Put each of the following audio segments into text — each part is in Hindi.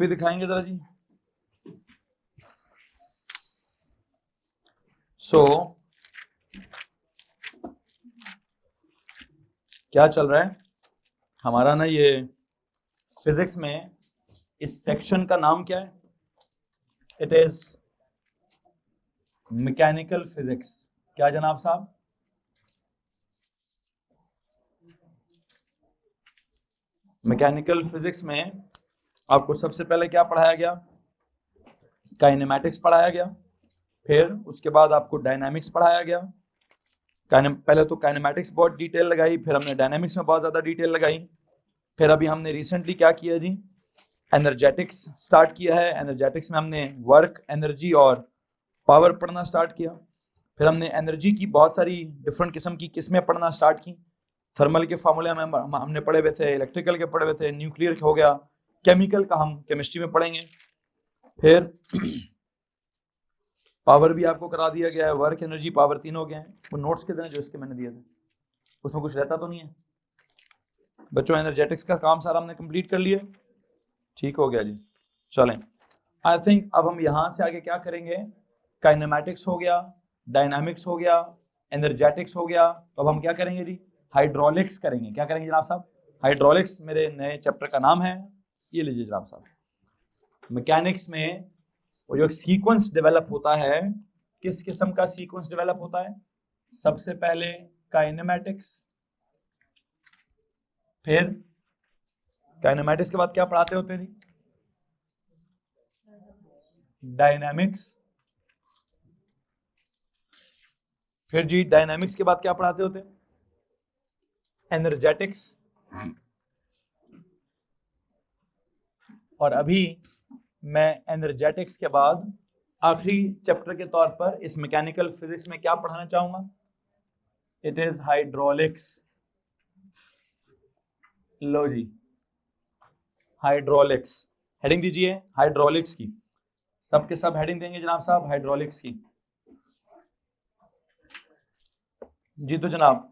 कॉपी दिखाएंगे जरा जी। क्या चल रहा है हमारा ना, ये फिजिक्स में इस सेक्शन का नाम क्या है? It is mechanical physics. क्या जनाब साहब? मैकेनिकल फिजिक्स में आपको सबसे पहले क्या पढ़ाया गया? काइनेमैटिक्स पढ़ाया गया, फिर उसके बाद आपको डायनामिक्स पढ़ाया गया। पहले तो काइनेमैटिक्स बहुत डिटेल लगाई, फिर हमने डायनामिक्स में बहुत ज़्यादा डिटेल लगाई, फिर अभी हमने रिसेंटली क्या किया जी, एनर्जेटिक्स स्टार्ट किया है। एनर्जेटिक्स में हमने वर्क, एनर्जी और पावर पढ़ना स्टार्ट किया। फिर हमने एनर्जी की बहुत सारी डिफरेंट किस्म की किस्में पढ़ना स्टार्ट की। थर्मल के फार्मूले में हमने पढ़े हुए थे, इलेक्ट्रिकल के पढ़े हुए थे, न्यूक्लियर हो गया, केमिकल का हम केमिस्ट्री में पढ़ेंगे। फिर पावर भी आपको करा दिया गया है, वर्क, एनर्जी, पावर तीन हो गए हैं। वो नोट्स कितने जो इसके मैंने दिए थे उसमें कुछ रहता तो नहीं है बच्चों? एनर्जेटिक्स का काम सारा हमने कंप्लीट कर लिया, ठीक हो गया जी। चलें, आई थिंक अब हम यहाँ से आगे क्या करेंगे, काइनेमैटिक्स हो गया, डायनामिक्स हो गया, एनर्जेटिक्स हो गया, तो अब हम क्या करेंगे जी, हाइड्रोलिक्स करेंगे। क्या करेंगे जनाब साहब? हाइड्रोलिक्स मेरे नए चैप्टर का नाम है, ये लीजिए जनाब साहब। मैकेनिक्स में वो जो सीक्वेंस डेवलप होता है, किस किस्म का सीक्वेंस डेवलप होता है? सबसे पहले काइनेमैटिक्स, फिर काइनेमैटिक्स के बाद क्या पढ़ाते होते हैं? डायनामिक्स, फिर जी डायनामिक्स के बाद क्या पढ़ाते होते हैं? एनर्जेटिक्स, और अभी मैं एनर्जेटिक्स के बाद आखिरी चैप्टर के तौर पर इस मैकेनिकल फिजिक्स में क्या पढ़ाना चाहूंगा? It is hydraulics. लो जी, हाइड्रोलिक्स हेडिंग दीजिए, हाइड्रोलिक्स की सबके सब हेडिंग देंगे जनाब साहब, हाइड्रोलिक्स की जी। तो जनाब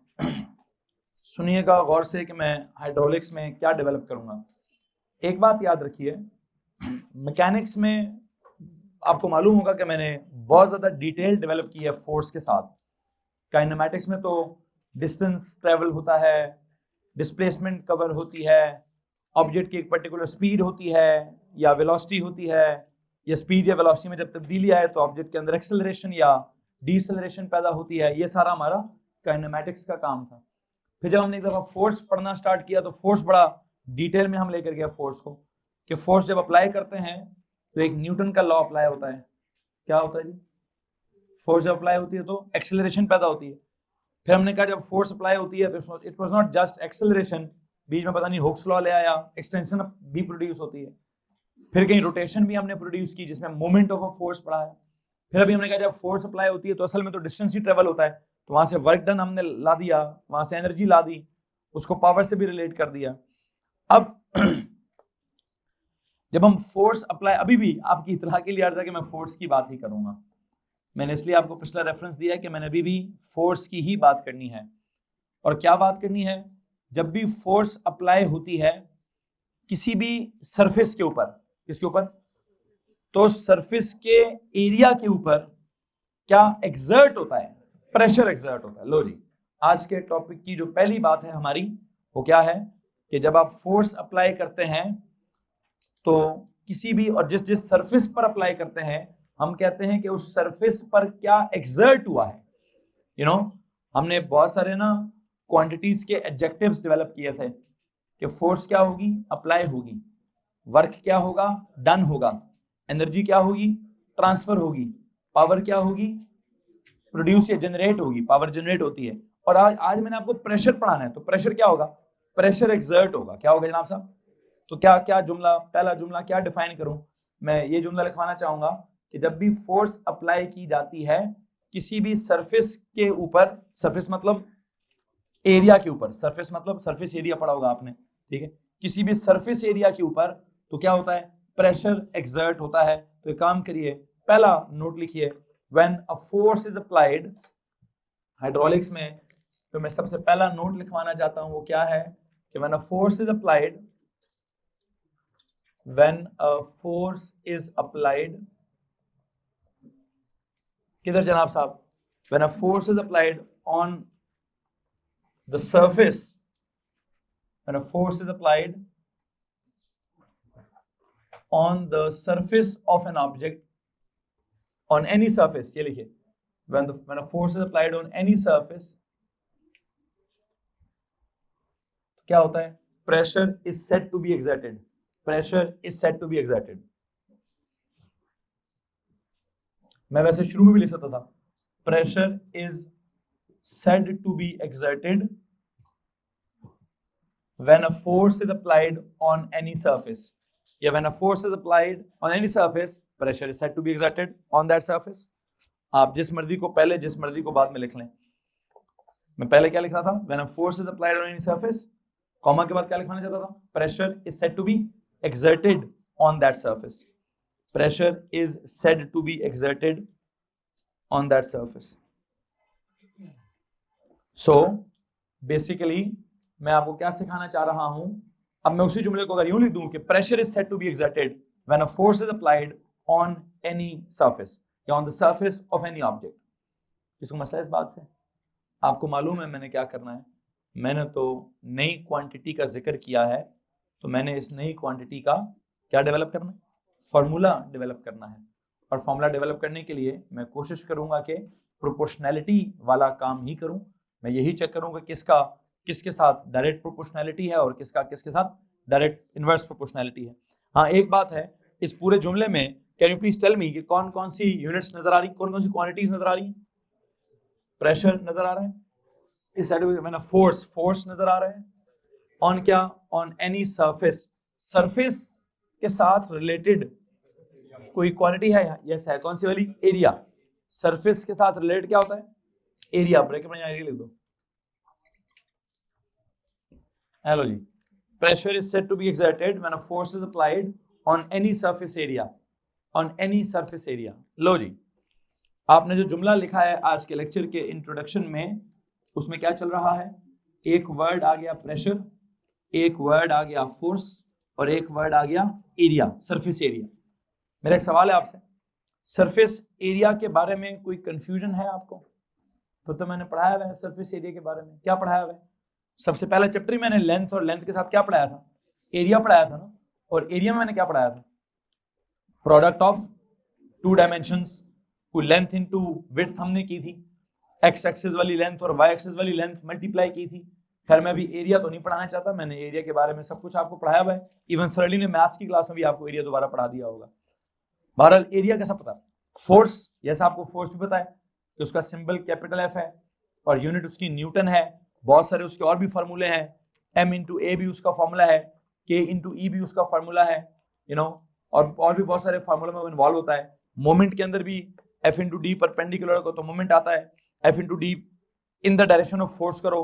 सुनिएगा गौर से कि मैं हाइड्रोलिक्स में क्या डेवलप करूंगा। एक बात याद रखिए, मैकेनिक्स में आपको मालूम होगा कि मैंने बहुत ज्यादा डिटेल डेवलप की है फोर्स के साथ। काइनेमैटिक्स में तो डिस्टेंस ट्रेवल होता है, डिस्प्लेसमेंट कवर होती है, ऑब्जेक्ट की एक पर्टिकुलर स्पीड होती है या वेलोसिटी होती है, या स्पीड या वेलोसिटी में जब तब्दीली आए तो ऑब्जेक्ट के अंदर एक्सेलरेशन या डीसेलरेशन पैदा होती है। ये सारा हमारा काइनेमैटिक्स का काम था। फिर जब हमने एक दफा फोर्स पढ़ना स्टार्ट किया तो फोर्स बड़ा डिटेल में हम लेकर गया फोर्स को, कि फोर्स जब अप्लाई करते हैं तो एक न्यूटन का लॉ अप्लाई होता है। क्या होता है जी? फोर्स जब अप्लाई होती है तो एक्सेलरेशन पैदा होती है। फिर हमने कहा जब फोर्स अप्लाई होती है तो it was not just acceleration, बीच में पता नहीं हुक्स लॉ ले आया, एक्सटेंशन भी प्रोड्यूस होती है। फिर कहीं रोटेशन भी हमने प्रोड्यूस की जिसमें मोमेंट ऑफ अ फोर्स पढ़ा है। फिर अभी हमने कहा जब फोर्स अप्लाई होती है तो असल में तो डिस्टेंस ही ट्रेवल होता है, तो वहां से वर्क डन हमने ला दिया, वहां से एनर्जी ला दी, उसको पावर से भी रिलेट कर दिया। अब जब हम फोर्स अप्लाई, अभी भी आपकी इतला के लिए अर्ज है कि मैं फोर्स की बात ही करूंगा, मैंने इसलिए आपको पिछला रेफरेंस दिया है कि मैंने अभी भी फोर्स की ही बात करनी है। और क्या बात करनी है? जब भी फोर्स अप्लाई होती है किसी भी सरफेस के ऊपर, किसके ऊपर? तो सरफेस के एरिया के ऊपर क्या एक्सर्ट होता है? प्रेशर एक्सर्ट होता है। लो जी, आज के टॉपिक की जो पहली बात है हमारी वो क्या है कि जब आप फोर्स अप्लाई करते हैं तो किसी भी, और जिस जिस सरफेस पर अप्लाई करते हैं हम कहते हैं कि उस सरफेस पर क्या एक्सर्ट हुआ है। हमने बहुत सारे ना क्वांटिटीज के एडजेक्टिव्स डेवलप किए थे कि फोर्स क्या होगी? अप्लाई होगी, वर्क क्या होगा? डन होगा, एनर्जी क्या होगी? ट्रांसफर होगी, पावर क्या होगी? प्रोड्यूस या जनरेट होगी, पावर जनरेट होती है। और आज मैंने आपको प्रेशर पढ़ाना है, तो प्रेशर क्या होगा? प्रेशर एक्सर्ट होगा। क्या होगा जनाब साहब? तो क्या जुमला, पहला जुमला क्या डिफाइन करूं मैं? ये जुमला लिखवाना चाहूंगा कि जब भी फोर्स अप्लाई की जाती है किसी भी सरफेस के ऊपर, सरफेस मतलब एरिया के ऊपर, सरफेस मतलब सरफेस एरिया पढ़ा होगा आपने, ठीक है? किसी भी सरफेस एरिया के ऊपर तो क्या होता है? प्रेशर एक्सर्ट होता है। तो एक काम करिए, पहला नोट लिखिए, when a force is applied, hydraulics में तो मैं सबसे पहला नोट लिखवाना चाहता हूं वो क्या है कि when a force is applied when a force is applied, किधर जनाब साहब, when a force is applied on the surface, when a force is applied on the surface of an object, on any surface, ये लिखिए, when a force is applied on any surface, क्या होता है, pressure is said to be exerted, pressure is said to be exerted. मैं वैसे शुरू में भी लिख सकता था, pressure is said to be exerted when a force is applied on any surface. Yeah, when a force is applied on any surface, pressure is said to be exerted on that surface. आप जिस मर्जी को पहले जिस मर्जी को बाद में लिख लें. मैं पहले क्या लिख रहा था, when a force is applied on any surface, comma के बाद क्या लिखवाना चाहता था, pressure is said to be exerted on that surface. Pressure is said to be exerted on that surface. So basically मैं आपको क्या सिखाना चाह रहा हूं, अब मैं उसी जुमले को अगर यूं लिख दूं कि pressure is said to be exerted when a force is applied on any surface या on the surface of any object. इसको मसला इस बात से, आपको मालूम है मैंने क्या करना है, मैंने तो नई क्वांटिटी का जिक्र किया है, तो मैंने इस नई क्वांटिटी का क्या डेवलप करना है, फार्मूला डेवलप करना है. और फार्मूला डेवलप करने के लिए मैं कोशिश करूंगा कि प्रोपोर्शनैलिटी वाला काम ही करूं. मैं यही चेक करूंगा किसका किसके साथ डायरेक्ट प्रोपोर्शनैलिटी है और किसका किसके साथ डायरेक्ट इनवर्स प्रोपोर्शनैलिटी है. हाँ, एक बात है, इस पूरे जुमले में can you please tell me कि कौन कौन सी यूनिट्स नजर आ रही, कौन कौन सी क्वांटिटीज नजर आ रही हैं. प्रेशर नजर आ रहा है, इस साइड में फोर्स नजर आ रहा है, ऑन क्या, ऑन एनी सरफेस, सरफेस के साथ रिलेटेड कोई क्वांटिटी है, यस है, कौन सी वाली, एरिया. सरफेस के साथ रिलेटेड क्या होता है, एरिया. ब्रैकेट में एरिया लिख दो. हेलो जी, pressure is said to be exerted when a force is applied on any surface area, on any surface area. लो जी, आपने जो जुमला लिखा है आज के लेक्चर के इंट्रोडक्शन में, उसमें क्या चल रहा है, एक वर्ड आ गया प्रेशर, एक वर्ड आ गया फोर्स और एक वर्ड आ गया एरिया, सरफेस एरिया. मेरा एक सवाल है आपसे, सरफेस एरिया के बारे में कोई कंफ्यूजन है आपको? तो मैंने पढ़ाया हुआ है सरफेस एरिया के बारे में. क्या पढ़ाया हुआ है? सबसे पहला चैप्टर मैंने लेंथ और लेंथ के साथ क्या पढ़ाया था, एरिया पढ़ाया था ना. और एरिया में मैंने क्या पढ़ाया था, प्रोडक्ट ऑफ टू डायमेंशंस को लेंथ इनटू विड्थ हमने की थी, एक्स एक्सिस वाली लेंथ और वाई एक्सिस वाली लेंथ मल्टीप्लाई की थी. खैर मैं अभी एरिया तो नहीं पढ़ाना चाहता, मैंने एरिया के बारे में सब कुछ आपको पढ़ाया हुआ है, इवन सरली ने मैथ्स की क्लास में भी आपको एरिया दोबारा पढ़ा दिया होगा. बहरहाल एरिया कैसा पता, फोर्स, जैसा आपको फोर्स भी पता है कि उसका सिंबल कैपिटल एफ है और यूनिट उसकी न्यूटन है. बहुत सारे उसके और भी फार्मूले हैं, m इंटू ए भी उसका फार्मूला है, k इंटू ई भी उसका फार्मूला है, यू नो, और भी बहुत सारे फार्मूले में इन्वॉल्व होता है. मोमेंट के अंदर भी f इंटू डी परपेंडिकुलर को तो मोमेंट आता है, f into D in the direction of force करो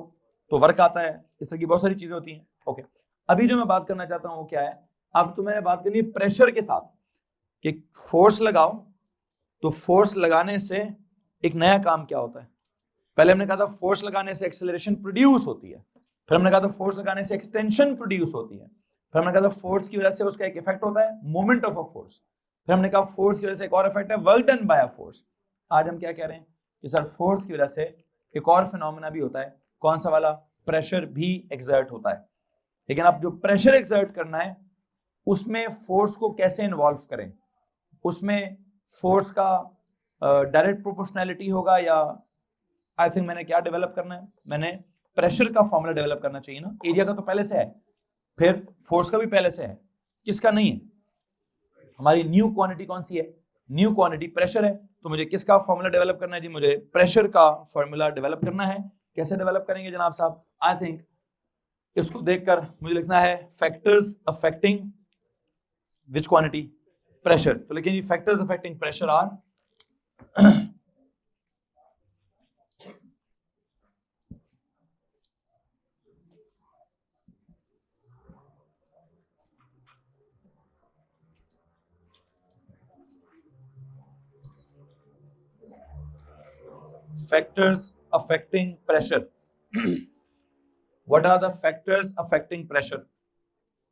तो वर्क आता है. इस तरह की बहुत सारी चीजें होती हैं. ओके, अभी जो मैं बात करना चाहता हूँ वो क्या है, अब तो मैंने बात करनी है प्रेशर के साथ कि फोर्स लगाओ तो फोर्स लगाने से एक नया काम क्या होता है. पहले हमने कहा था फोर्स लगाने से एक्सेलरेशन प्रोड्यूस होती है, फिर हमने कहा था फोर्स लगाने से एक्सटेंशन प्रोड्यूस होती है, फिर हमने कहा था फोर्स की वजह से उसका एक इफेक्ट होता है, मोमेंट ऑफ अ फोर्स, फिर हमने कहा फोर्स की वजह से एक और इफेक्ट है, work done by a force. आज हम क्या कह रहे हैं कि सर फोर्स की वजह से एक और फिनोमेना भी होता है, कौन सा वाला, प्रेशर भी एक्सर्ट होता है. लेकिन अब जो प्रेशर एक्सर्ट करना है उसमें फोर्स को कैसे इन्वॉल्व करें, उसमें फोर्स का डायरेक्ट प्रोपोर्शनैलिटी होगा या आई थिंक मैंने क्या डेवलप करना है, मैंने प्रेशर का फॉर्मूला डेवलप करना चाहिए ना. एरिया का तो पहले से है, फिर फोर्स का भी पहले से है, किसका नहीं है, हमारी न्यू क्वांटिटी कौन सी है, न्यू क्वांटिटी प्रेशर है. तो मुझे किसका फॉर्मूला डेवलप करना है जी, मुझे प्रेशर का फॉर्मूला डेवलप करना है. कैसे डेवलप करेंगे जनाब साहब, आई थिंक इसको देखकर मुझे लिखना है factors affecting which quantity, pressure. तो लेकिन ये factors affecting pressure are factors affecting pressure. What are the factors affecting pressure?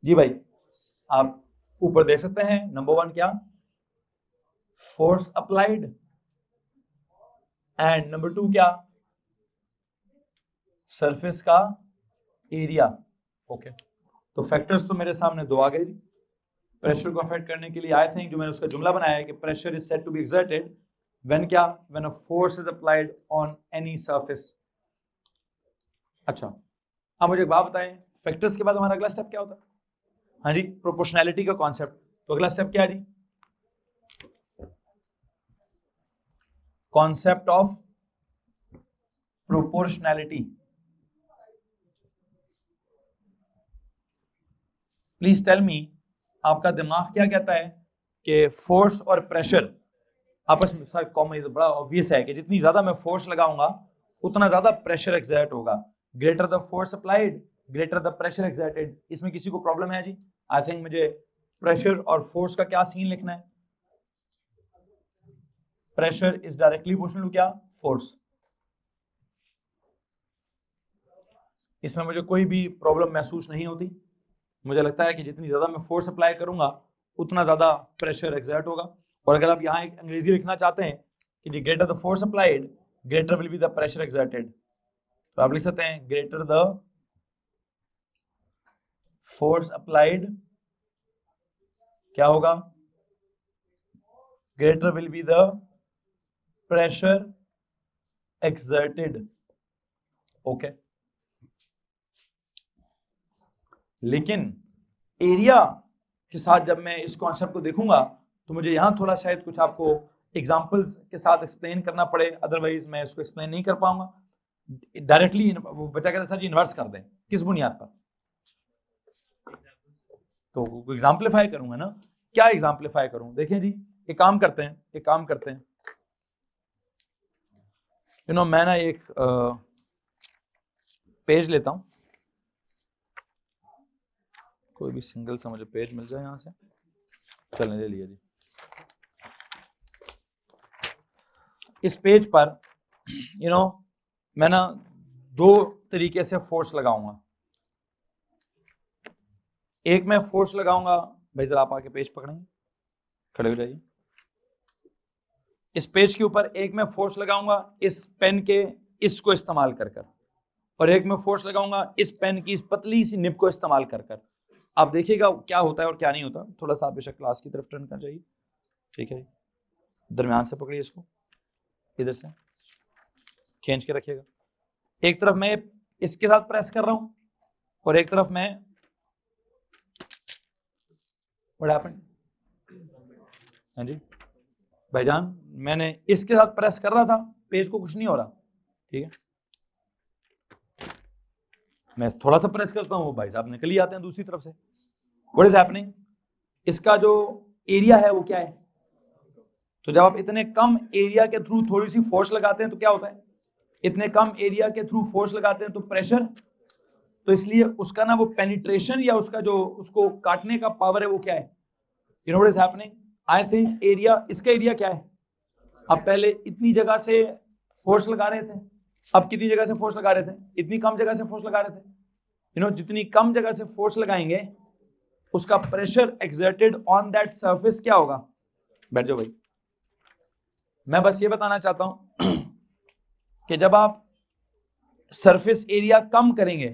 जी भाई, आप ऊपर देख सकते हैं नंबर 1 क्या, फोर्स अप्लाइड, एंड नंबर 2 क्या, सरफेस का एरिया। ओके, तो फैक्टर्स तो मेरे सामने 2 आ गए। प्रेशर को अफेक्ट करने के लिए आई थिंक जो मैंने उसका जुमला बनाया है कि pressure is said to be exerted when क्या, when a force is applied on any surface. अच्छा, अब मुझे एक बात बताएं, फैक्टर्स के बाद हमारा अगला स्टेप क्या होता है? हाँ जी, प्रोपोर्शनैलिटी का कॉन्सेप्ट। तो अगला स्टेप क्या है जी? Concept of proportionality. Please tell me, आपका दिमाग क्या कहता है कि फोर्स और प्रेशर आपस में सर कॉमन, तो बड़ा ऑब्वियस है कि जितनी ज्यादा मैं फोर्स लगाऊंगा उतना ज्यादा प्रेशर एक्सर्ट होगा। Greater the force applied greater the pressure exerted. इसमें किसी को प्रॉब्लम है जी? आई थिंक मुझे प्रेशर और फोर्स का क्या सीन लिखना है? Pressure is directly proportional to क्या, फोर्स। इसमें मुझे कोई भी प्रॉब्लम महसूस नहीं होती। मुझे लगता है कि जितनी ज्यादा मैं फोर्स अप्लाई करूंगा उतना ज्यादा प्रेशर एक्सर्ट होगा। और अगर आप यहाँ एक अंग्रेजी लिखना चाहते हैं कि जी greater the force applied greater will be the pressure exerted, तो आप लिख सकते हैं ग्रेटर द फोर्स अप्लाइड क्या होगा, greater will be the pressure exerted. Okay, लेकिन एरिया के साथ जब मैं इस कॉन्सेप्ट को देखूंगा तो मुझे यहां थोड़ा शायद कुछ आपको एग्जांपल्स के साथ एक्सप्लेन करना पड़े, अदरवाइज मैं इसको एक्सप्लेन नहीं कर पाऊंगा डायरेक्टली। वो बच्चा कहता है सर जी इन्वर्स कर दें, किस बुनियाद पर? तो एग्जाम्पलीफाई करूंगा ना, क्या एग्जाम्पलीफाई करूं? देखें जी, एक काम करते हैं मैं ना एक पेज लेता हूं, कोई भी सिंगल सा मुझे पेज मिल जाए यहां से। चलने ले लिया जी। इस पेज पर मैं ना 2 तरीके से फोर्स लगाऊंगा। एक मैं फोर्स लगाऊंगा, भाई जरा आप आके पेज पकड़ेंगे, खड़े हो जाइए। इस पेज के ऊपर एक मैं फोर्स लगाऊंगा इस पेन के इसको इस्तेमाल कर कर, और एक मैं फोर्स लगाऊंगा इस पेन की इस पतली सी निब को इस्तेमाल कर कर। आप देखिएगा क्या होता है और क्या नहीं होता। थोड़ा सा आप बेशक क्लास की तरफ टर्न कर जाइए, ठीक है। दरम्यान से पकड़िए इसको, इधर से खींच के रखिएगा। एक तरफ मैं इसके साथ प्रेस कर रहा हूं और एक तरफ मैं व्हाट हैपेंड, हाँ जी भाईजान, मैंने इसके साथ प्रेस कर रहा था, पेज को कुछ नहीं हो रहा, ठीक है। मैं थोड़ा सा प्रेस करता हूँ, भाई साहब निकल ही आते हैं दूसरी तरफ से। What is happening? इसका जो एरिया है वो क्या है? तो जब आप इतने कम एरिया के थ्रू थोड़ी सी फोर्स लगाते हैं तो क्या होता है? इतने कम एरिया के थ्रू फोर्स लगाते हैं तो प्रेशर, तो इसलिए उसका ना वो पेनिट्रेशन या उसका जो उसको काटने का पावर है वो क्या है? You know what is happening? I think area, इसका एरिया क्या है? अब पहले इतनी जगह से फोर्स लगा रहे थे, अब कितनी जगह से फोर्स लगा रहे थे? इतनी कम जगह से फोर्स लगा रहे थे। जितनी कम जगह से फोर्स लगाएंगे उसका pressure exerted on that surface क्या होगा? बैठ जाओ भाई। मैं बस ये बताना चाहता हूं कि जब आप सरफेस एरिया कम करेंगे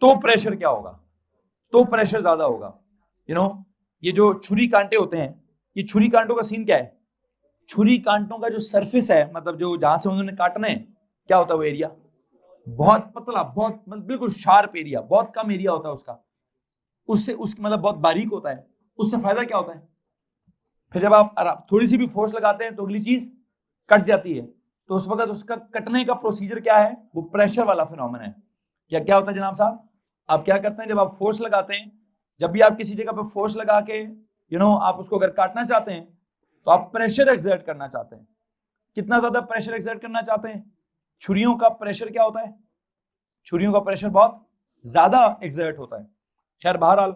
तो प्रेशर क्या होगा? तो प्रेशर ज्यादा होगा। ये जो छुरी कांटे होते हैं, ये छुरी कांटों का सीन क्या है? छुरी कांटों का जो सरफेस है, मतलब जो जहां से उन्होंने काटना है, क्या होता है वो एरिया? बहुत पतला, बहुत बिल्कुल शार्प एरिया, बहुत कम एरिया होता है उसका, उससे मतलब बहुत बारीक होता है। उससे फायदा क्या होता है? फिर जब आप थोड़ी सी भी फोर्स लगाते हैं तो अगली चीज कट जाती है, तो उस वक्त उसका कटने का प्रोसीजर क्या है? वो प्रेशर वाला फिनोमेना है। क्या होता है जनाब साहब? आप क्या करते हैं जब आप फोर्स लगाते हैं, जब भी आप किसी जगह पर फोर्स लगा के आप उसको अगर काटना चाहते हैं तो आप प्रेशर एक्सर्ट करना चाहते हैं। कितना ज्यादा प्रेशर एक्सर्ट करना चाहते हैं? छुरियों का प्रेशर क्या होता है? छुरियों का प्रेशर बहुत ज्यादा एक्सर्ट होता है। खैर बहरहाल,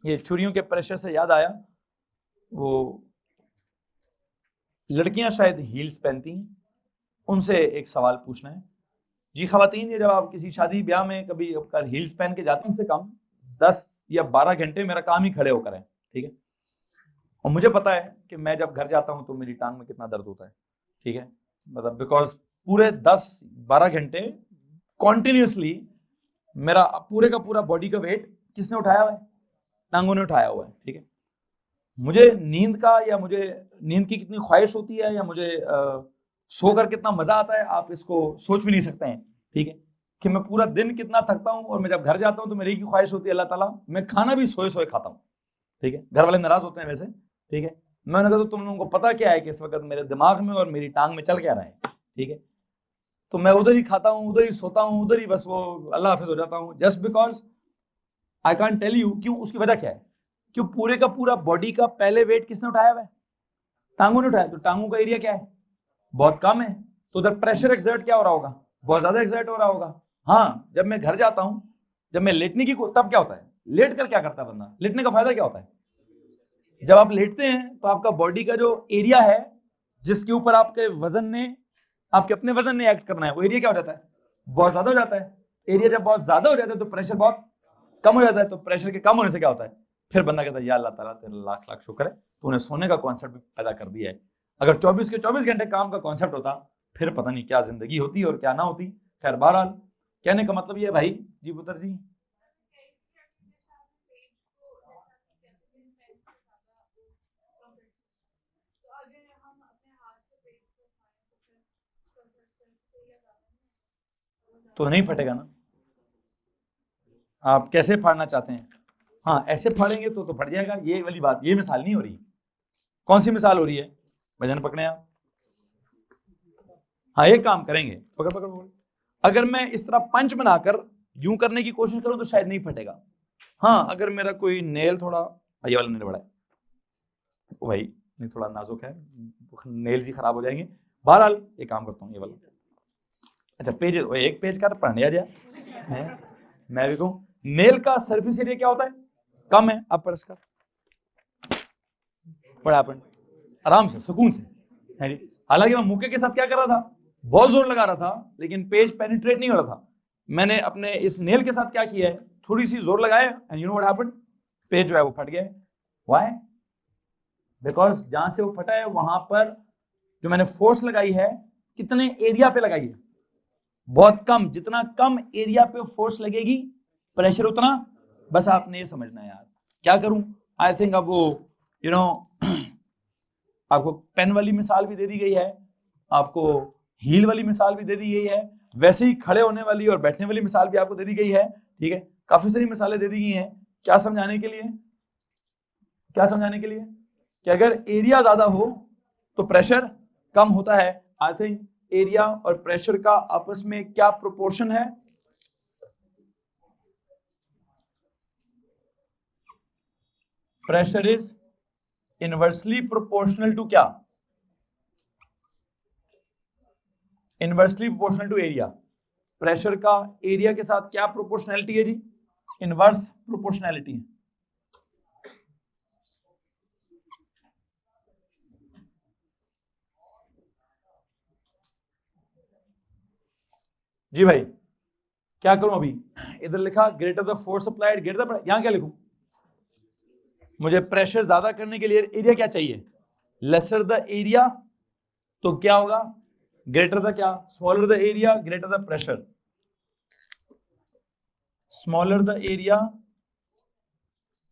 ये छुरियों के प्रेशर से याद आया, वो लड़कियां शायद हील्स पहनती हैं, उनसे एक सवाल पूछना है जी। खवातीन, ये जब आप किसी शादी ब्याह में कभी हील्स पहन के जाते हैं, कम से कम या 12 घंटे मेरा काम ही खड़े होकर है, ठीक है। और मुझे पता है कि मैं जब घर जाता हूं तो मेरी टांग में कितना दर्द होता है, ठीक है, मतलब बिकॉज पूरे 10-12 घंटे कॉन्टिन्यूसली मेरा पूरे का पूरा बॉडी का वेट किसने उठाया हुआ है? टांगों ने उठाया हुआ है, ठीक है। मुझे नींद का या मुझे नींद की कितनी ख्वाहिश होती है या मुझे सोकर कितना मजा आता है, आप इसको सोच भी नहीं सकते हैं, ठीक है, कि मैं पूरा दिन कितना थकता हूं। और मैं जब घर जाता हूं तो मेरी एक ही ख्वाहिश होती है, अल्लाह ताला मैं खाना भी सोए सोए खाता हूं, ठीक है। घर वाले नाराज होते हैं वैसे, ठीक है। मैंने कहा तो तुम लोगों को पता क्या है कि इस वक्त मेरे दिमाग में और मेरी टांग में चल क्या रहा है, ठीक है। तो मैं उधर ही खाता हूँ, उधर ही सोता हूँ, उधर ही बस वो अल्लाह हाफिज हो जाता हूँ, just because I can't tell you क्यों। उसकी वजह क्या है? क्यों पूरे का पूरा बॉडी का पहले वेट किसने उठाया हुआ है? टांगों ने उठाया। तो टांगों का एरिया क्या है? बहुत कम है। तो उधर प्रेशर एक्सर्ट क्या हो रहा होगा? बहुत ज्यादा एक्सर्ट हो रहा होगा। हाँ, जब मैं घर जाता हूं, जब मैं लेटने की तब क्या होता है? लेट कर क्या करता है बंदा? लेटने का फायदा क्या होता है? जब आप लेटते हैं तो आपका बॉडी का जो एरिया है जिसके ऊपर आपके वजन ने, आपके अपने वजन ने एक्ट करना है, वो एरिया क्या हो जाता है? बहुत ज्यादा हो जाता है। एरिया जब बहुत ज्यादा हो जाता है तो प्रेशर बहुत कम हो जाता है। तो प्रेशर के कम होने से क्या होता है? फिर बंदा कहता है या अल्लाह ताला तेरा लाख लाख शुक्र है, तूने सोने का कॉन्सेप्ट पैदा कर दिया है। अगर 24 के 24 घंटे काम का कॉन्सेप्ट होता फिर पता नहीं क्या जिंदगी होती और क्या ना होती। खैर बहरहाल कहने का मतलब ये है भाई जी पुत्र जी, तो नहीं फटेगा ना। आप कैसे फाड़ना चाहते हैं? हाँ, ऐसे फाड़ेंगे तो फट जाएगा। ये वाली बात, ये मिसाल नहीं हो रही। कौन सी मिसाल हो रही है? भजन पकड़े आप। हाँ, एक काम करेंगे, पकड़ पकड़ बोल। अगर मैं इस तरह पंच बनाकर यूं करने की कोशिश करूं तो शायद नहीं फटेगा। हाँ, अगर मेरा कोई नेल थोड़ा, ये वाला नेल बड़ा है ओ भाई, नहीं थोड़ा नाजुक है, नेल जी खराब हो जाएंगे। बहरहाल एक काम करता हूँ, ये वाला। अच्छा पेज, एक पेज का पढ़ने आ जाए। मैं भी कहूँ नेल का सरफेस एरिया क्या होता है? कम है। अब परस का बड़ा अपन आराम से सुकून से है जी। हालांकि मैं मुक्के के साथ क्या कर रहा था? बहुत जोर लगा रहा था, लेकिन पेज पेनिट्रेट नहीं हो रहा था। मैंने अपने इस नेल के साथ क्या किया है, थोड़ी सी जोर लगाया and you know what happened, page जो है वो फट गया। व्हाई? बिकॉज जहां से वो फटा है वहां पर जो मैंने फोर्स लगाई है, कितने एरिया पे लगाई है? बहुत कम। जितना कम एरिया पे फोर्स लगेगी प्रेशर उतना। बस आपने ये समझना है यार। क्या करूं? आई थिंक अब वो यू नो आपको पेन वाली मिसाल भी दे दी गई है, आपको हील वाली मिसाल भी दे दी गई है, वैसे ही खड़े होने वाली और बैठने वाली मिसाल भी आपको दे दी गई है, ठीक है। काफी सारी मिसालें दे दी गई हैं। क्या समझाने के लिए? क्या समझाने के लिए कि अगर एरिया ज्यादा हो तो प्रेशर कम होता है। आई थिंक एरिया और प्रेशर का आपस में क्या प्रोपोर्शन है? Pressure is inversely proportional to क्या? Inversely proportional to area. Pressure का एरिया के साथ क्या प्रोपोर्शनैलिटी है जी? इनवर्स प्रोपोर्शनैलिटी है। जी भाई, क्या करूं अभी? इधर लिखा greater the force applied greater the, यहां क्या लिखूं? मुझे प्रेशर ज्यादा करने के लिए एरिया क्या चाहिए? Lesser the area. तो क्या होगा? ग्रेटर द क्या? Smaller the area greater the pressure. Smaller the area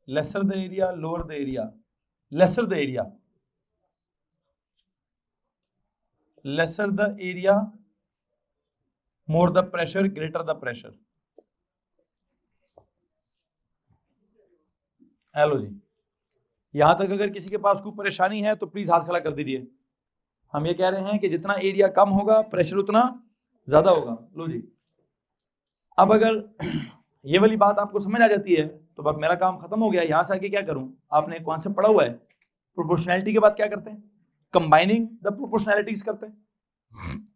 lesser the area lower the area. Lesser the area, lesser the area more the pressure greater the pressure. Hello जी, यहां तक अगर किसी के पास कोई परेशानी है तो प्लीज हाथ खड़ा कर दीजिए। हम ये कह रहे हैं कि जितना एरिया कम होगा प्रेशर उतना ज्यादा होगा। लो जी, अब अगर ये वाली बात आपको समझ आ जाती है तो बस मेरा काम खत्म हो गया। यहां से आगे क्या करूं? आपने एक कॉन्सेप्ट पढ़ा हुआ है, प्रोपोर्शनैलिटी के बाद क्या करते हैं? कंबाइनिंग द प्रोपोर्शनैलिटीज करते हैं।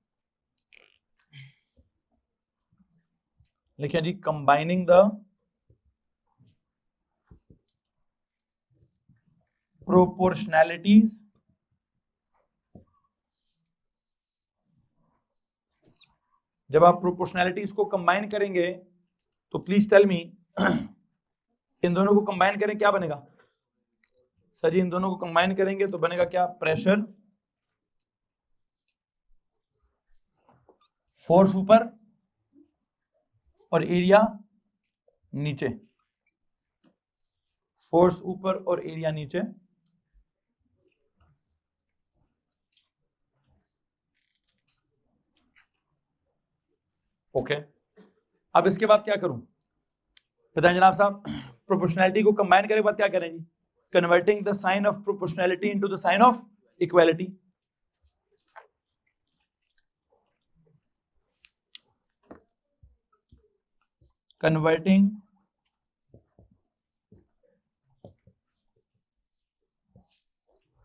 लिखिए जी, कंबाइनिंग द प्रोपोर्शनैलिटीज। जब आप प्रोपोर्शनैलिटीज को कंबाइन करेंगे तो प्लीज टेल मी इन दोनों को कंबाइन करें क्या बनेगा सर जी? इन दोनों को कंबाइन करेंगे तो बनेगा क्या? प्रेशर, फोर्स ऊपर और एरिया नीचे, फोर्स ऊपर और एरिया नीचे। ओके, अब इसके बाद क्या करूं बताएं जनाब साहब? प्रोपोर्शनैलिटी को कंबाइन करने के बाद क्या करें जी? Converting the sign of proportionality into the sign of equality. Converting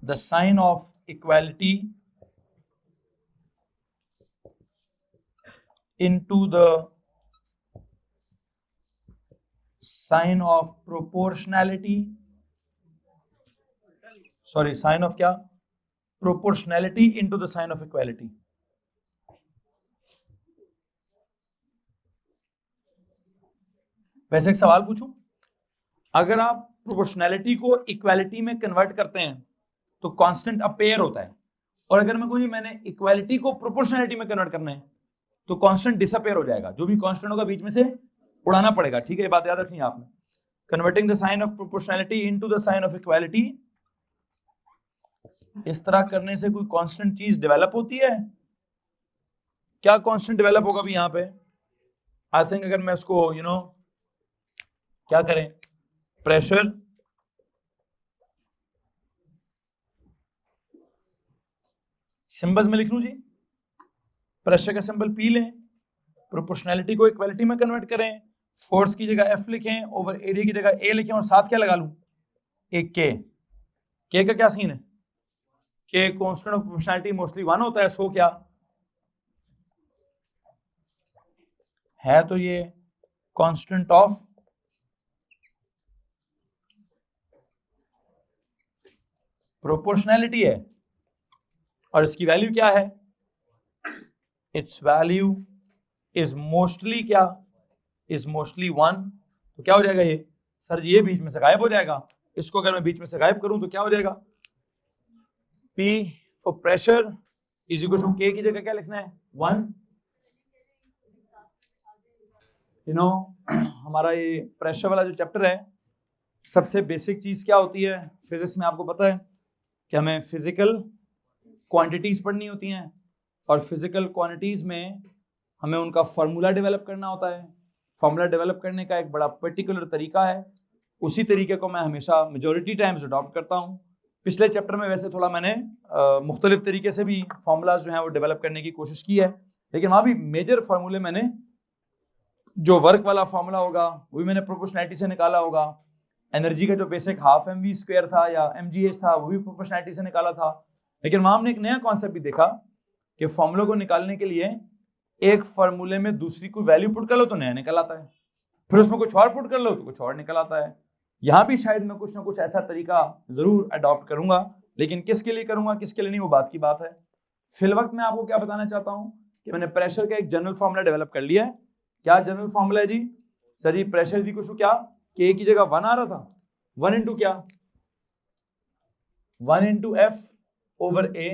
the sign of equality into the sign of proportionality, sorry, sign of क्या? Proportionality into the sign of equality। वैसे एक सवाल पूछूं, अगर आप प्रोपोर्शनैलिटी को इक्वालिटी में कन्वर्ट करते हैं तो कांस्टेंट अपेयर होता है, और अगर मैं कहूँ मैंने इक्वालिटी को प्रोपोर्शनैलिटी में कन्वर्ट करना है तो कांस्टेंट डिसअपेयर हो जाएगा, जो भी कांस्टेंट होगा बीच में से उड़ाना पड़ेगा। ठीक है, ये बात याद रखनी है आपने। Converting the sign of proportionality into the sign of equality, इस तरह करने से कोई कांस्टेंट चीज डेवलप होती है? क्या कांस्टेंट डेवलप होगा भी यहाँ पे? आई थिंक अगर मैं उसको क्या करें, प्रेशर, सिंबल्स में लिख लूं जी, प्रेशर का सिंबल पी लें, प्रोपोर्शनैलिटी को इक्वालिटी में कन्वर्ट करें, फोर्स की जगह एफ लिखें, ओवर एरिया की जगह ए लिखें, और साथ क्या लगा लूं? एक के का क्या सीन है? के कांस्टेंट ऑफ प्रोपोर्शनैलिटी मोस्टली 1 होता है, सो क्या है? तो ये कांस्टेंट ऑफ प्रोपोर्शनैलिटी है, और इसकी वैल्यू क्या है? इट्स वैल्यू इज मोस्टली क्या? Is mostly 1। तो क्या हो जाएगा ये? सर ये बीच में से गायब हो जाएगा। इसको अगर मैं बीच में से गायब करूं तो क्या हो जाएगा? P for pressure is equal to K की जगह क्या लिखना है? 1। हमारा ये प्रेशर वाला जो चैप्टर है, सबसे बेसिक चीज क्या होती है फिजिक्स में? आपको पता है कि हमें फिजिकल क्वांटिटीज पढ़नी होती हैं, और फिजिकल क्वांटिटीज में हमें उनका फार्मूला डेवलप करना होता है। फार्मूला डेवलप करने का एक बड़ा पर्टिकुलर तरीका है, उसी तरीके को मैं हमेशा मेजॉरिटी टाइम्स अडॉप्ट करता हूँ। पिछले चैप्टर में वैसे थोड़ा मैंने मुख्तलिफ तरीके से भी फार्मूलाज जो हैं वो डेवलप करने की कोशिश की है, लेकिन वहाँ भी मेजर फार्मूले मैंने, जो वर्क वाला फार्मूला होगा वो भी मैंने प्रोपोर्शनैलिटी से निकाला होगा, एनर्जी का जो बेसिक हाफ mv² था या mgh था वो भी प्रोपोर्शनैलिटी से निकाला था। लेकिन वहाँ हमने एक नया कॉन्सेप्ट भी देखा कि फॉर्मूले को निकालने के लिए एक फार्मूले में दूसरी कोई वैल्यू पुट कर लो तो नया निकल आता है, फिर उसमें कुछ और पुट कर लो तो कुछ और निकल आता है। यहाँ भी शायद मैं कुछ ना कुछ ऐसा तरीका जरूर अडॉप्ट करूंगा, लेकिन किसके लिए करूंगा किसके लिए नहीं वो बात की बात है। फिलवक्त मैं आपको क्या बताना चाहता हूँ कि मैंने प्रेशर का एक जनरल फॉर्मूला डेवलप कर लिया है। क्या जनरल फॉर्मूला है जी? सर जी प्रेशर जी कुछ क्या, के की जगह 1 आ रहा था, 1 इंटू क्या, 1 इंटू एफ ओवर ए,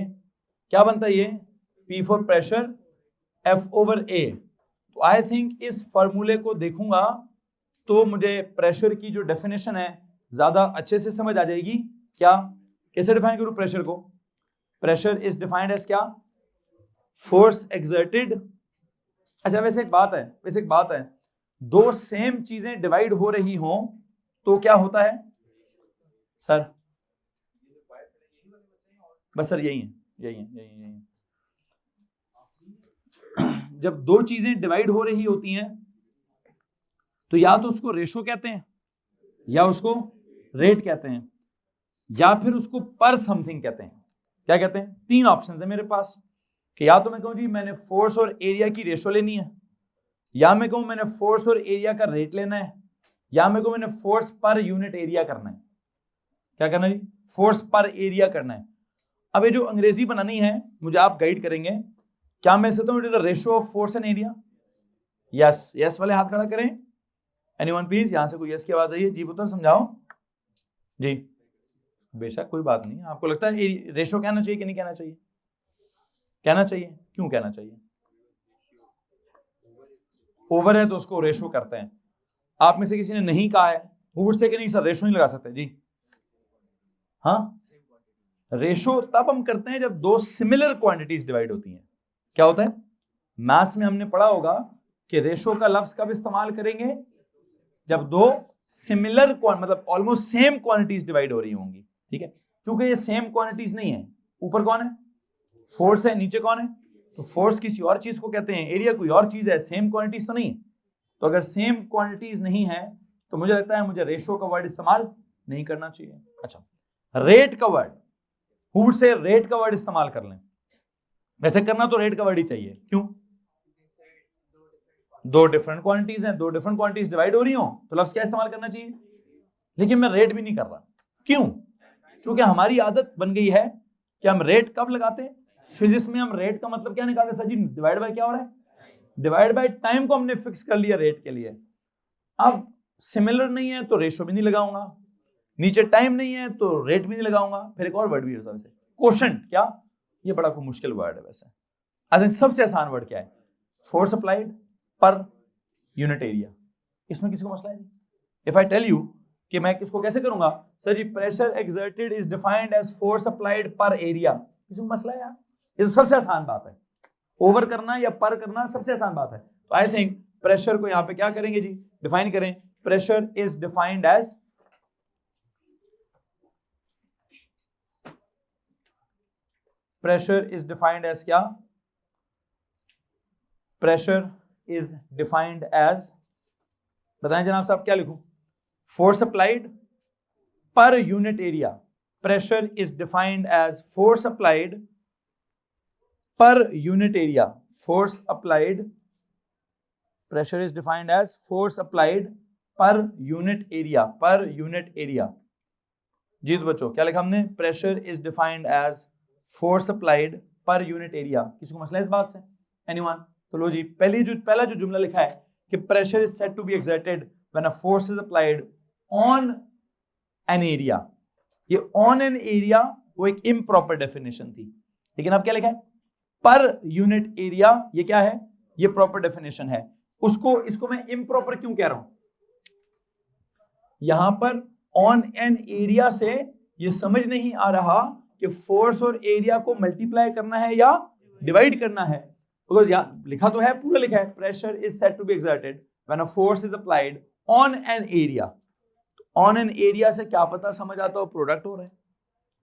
क्या बनता है ये? P for pressure, F over A। तो आई थिंक इस फॉर्मूले को देखूंगा तो मुझे प्रेशर की जो डेफिनेशन है ज्यादा अच्छे से समझ आ जाएगी। क्या, कैसे डिफाइन करूं प्रेशर को? प्रेशर इज डिफाइंड एज क्या? Force exerted. अच्छा वैसे एक बात है, दो सेम चीजें डिवाइड हो रही हों तो क्या होता है सर? बस सर यही है। जब दो चीजें डिवाइड हो रही होती हैं तो या तो उसको रेशो कहते हैं, या उसको रेट कहते हैं, या फिर उसको पर समथिंग कहते हैं। क्या कहते हैं? 3 ऑप्शन है मेरे पास कि या तो मैं कहूं जी मैंने फोर्स और एरिया की रेशो लेनी है, या मैं कहूं मैंने फोर्स और एरिया का रेट लेना है, या मैं कहूं मैंने फोर्स पर यूनिट एरिया करना है। क्या करना है जी? फोर्स पर एरिया करना है। अब ये जो अंग्रेजी बनानी है मुझे आप गाइड करेंगे। क्या मैं सकता हूं ratio of force and area? Yes वाले हाथ खड़ा करें। एनीवन प्लीज, यहां से कोई यस की आवाज आई है? जी पुत्र समझाओ जी। बेशक कोई बात नहीं। आपको लगता है रेशो कहना चाहिए कि नहीं कहना चाहिए? कहना चाहिए। क्यों कहना चाहिए? ओवर है तो उसको रेशो करते हैं। आप में से किसी ने नहीं कहा है वो से कि नहीं सर रेशो नहीं लगा सकते जी? हाँ, रेशो तब हम करते हैं जब दो सिमिलर क्वांटिटीज डिवाइड होती हैं। क्या होता है? मैथ्स में हमने पढ़ा होगा कि रेशो का लफ्ज कब इस्तेमाल करेंगे? जब दो सिमिलर मतलब ऑलमोस्ट सेम क्वांटिटीज डिवाइड हो रही होंगी। ठीक है, क्योंकि ये सेम क्वांटिटीज नहीं है। ऊपर कौन है? फोर्स है। नीचे कौन है? तो फोर्स किसी और चीज को कहते हैं, एरिया कोई और चीज है, सेम क्वांटिटीज तो नहीं है। तो अगर सेम क्वांटिटीज नहीं है तो मुझे लगता है मुझे रेशो का वर्ड इस्तेमाल नहीं करना चाहिए। अच्छा, रेट का वर्ड, हु से रेट का वर्ड इस्तेमाल कर लें। वैसे करना तो रेट का वर्ड ही चाहिए। क्यों? दो डिफरेंट क्वांटिटीज हैं, दो डिफरेंट क्वांटिटीज डिवाइड हो रही हो तो लफ्ज क्या इस्तेमाल करना चाहिए? लेकिन मैं रेट भी नहीं कर रहा। क्यों? क्योंकि हमारी आदत बन गई है कि हम रेट कब लगाते हैं? फिजिक्स में हम रेट का मतलब क्या निकालते हैं सर जी? डिवाइड बाय क्या हो रहा है? डिवाइड बाय टाइम को हमने फिक्स कर लिया रेट के लिए। अब सिमिलर नहीं है तो रेशो भी नहीं लगाऊंगा, नीचे टाइम नहीं है तो रेट भी नहीं लगाऊंगा। फिर एक और वर्ड भी है सबसे, कोशेंट। क्या? ये बड़ा कोई मुश्किल वर्ड है वैसे। आई थिंक सबसे आसान वर्ड क्या है? Force applied per unit area. इसमें किसी को मसला है? इफ आई टेल यू कि मैं किसको कैसे करूंगा सर जी, pressure exerted is defined as force applied per area, इसमें मसला है यार? ये तो सबसे आसान बात है। ओवर करना या पर करना सबसे आसान बात है। तो आई थिंक प्रेशर को यहां पे क्या करेंगे जी? डिफाइन करें। Pressure is defined as, pressure is defined as क्या? प्रेशर इज डिफाइंड एज, बताएं जनाब साहब क्या लिखूं? Force applied per unit area. Pressure is defined as force applied per unit area. Force applied, pressure is defined as force applied per unit area, per unit area. जी तो बच्चों क्या लिखा हमने? Pressure is defined as force applied per unit area. किसी को मसला है इस बात से? एनीवन? तो लो जी, पहला जो जुमला लिखा है कि pressure is said to be exerted when a force is applied on an area. ये ऑन एन एरिया वो एक इम्प्रॉपर डेफिनेशन थी, लेकिन अब क्या लिखा है? पर यूनिट एरिया। ये क्या है? ये प्रॉपर डेफिनेशन है। इसको मैं इम्प्रॉपर क्यों कह रहा हूं? यहां पर ऑन एन एरिया से ये समझ नहीं आ रहा कि फोर्स और एरिया को मल्टीप्लाई करना है या डिवाइड करना है। बिकॉज यहां लिखा तो है, पूरा लिखा है, pressure is said to be exerted when a force is applied on an area. On an area से क्या पता समझ आता हो प्रोडक्ट हो रहा है,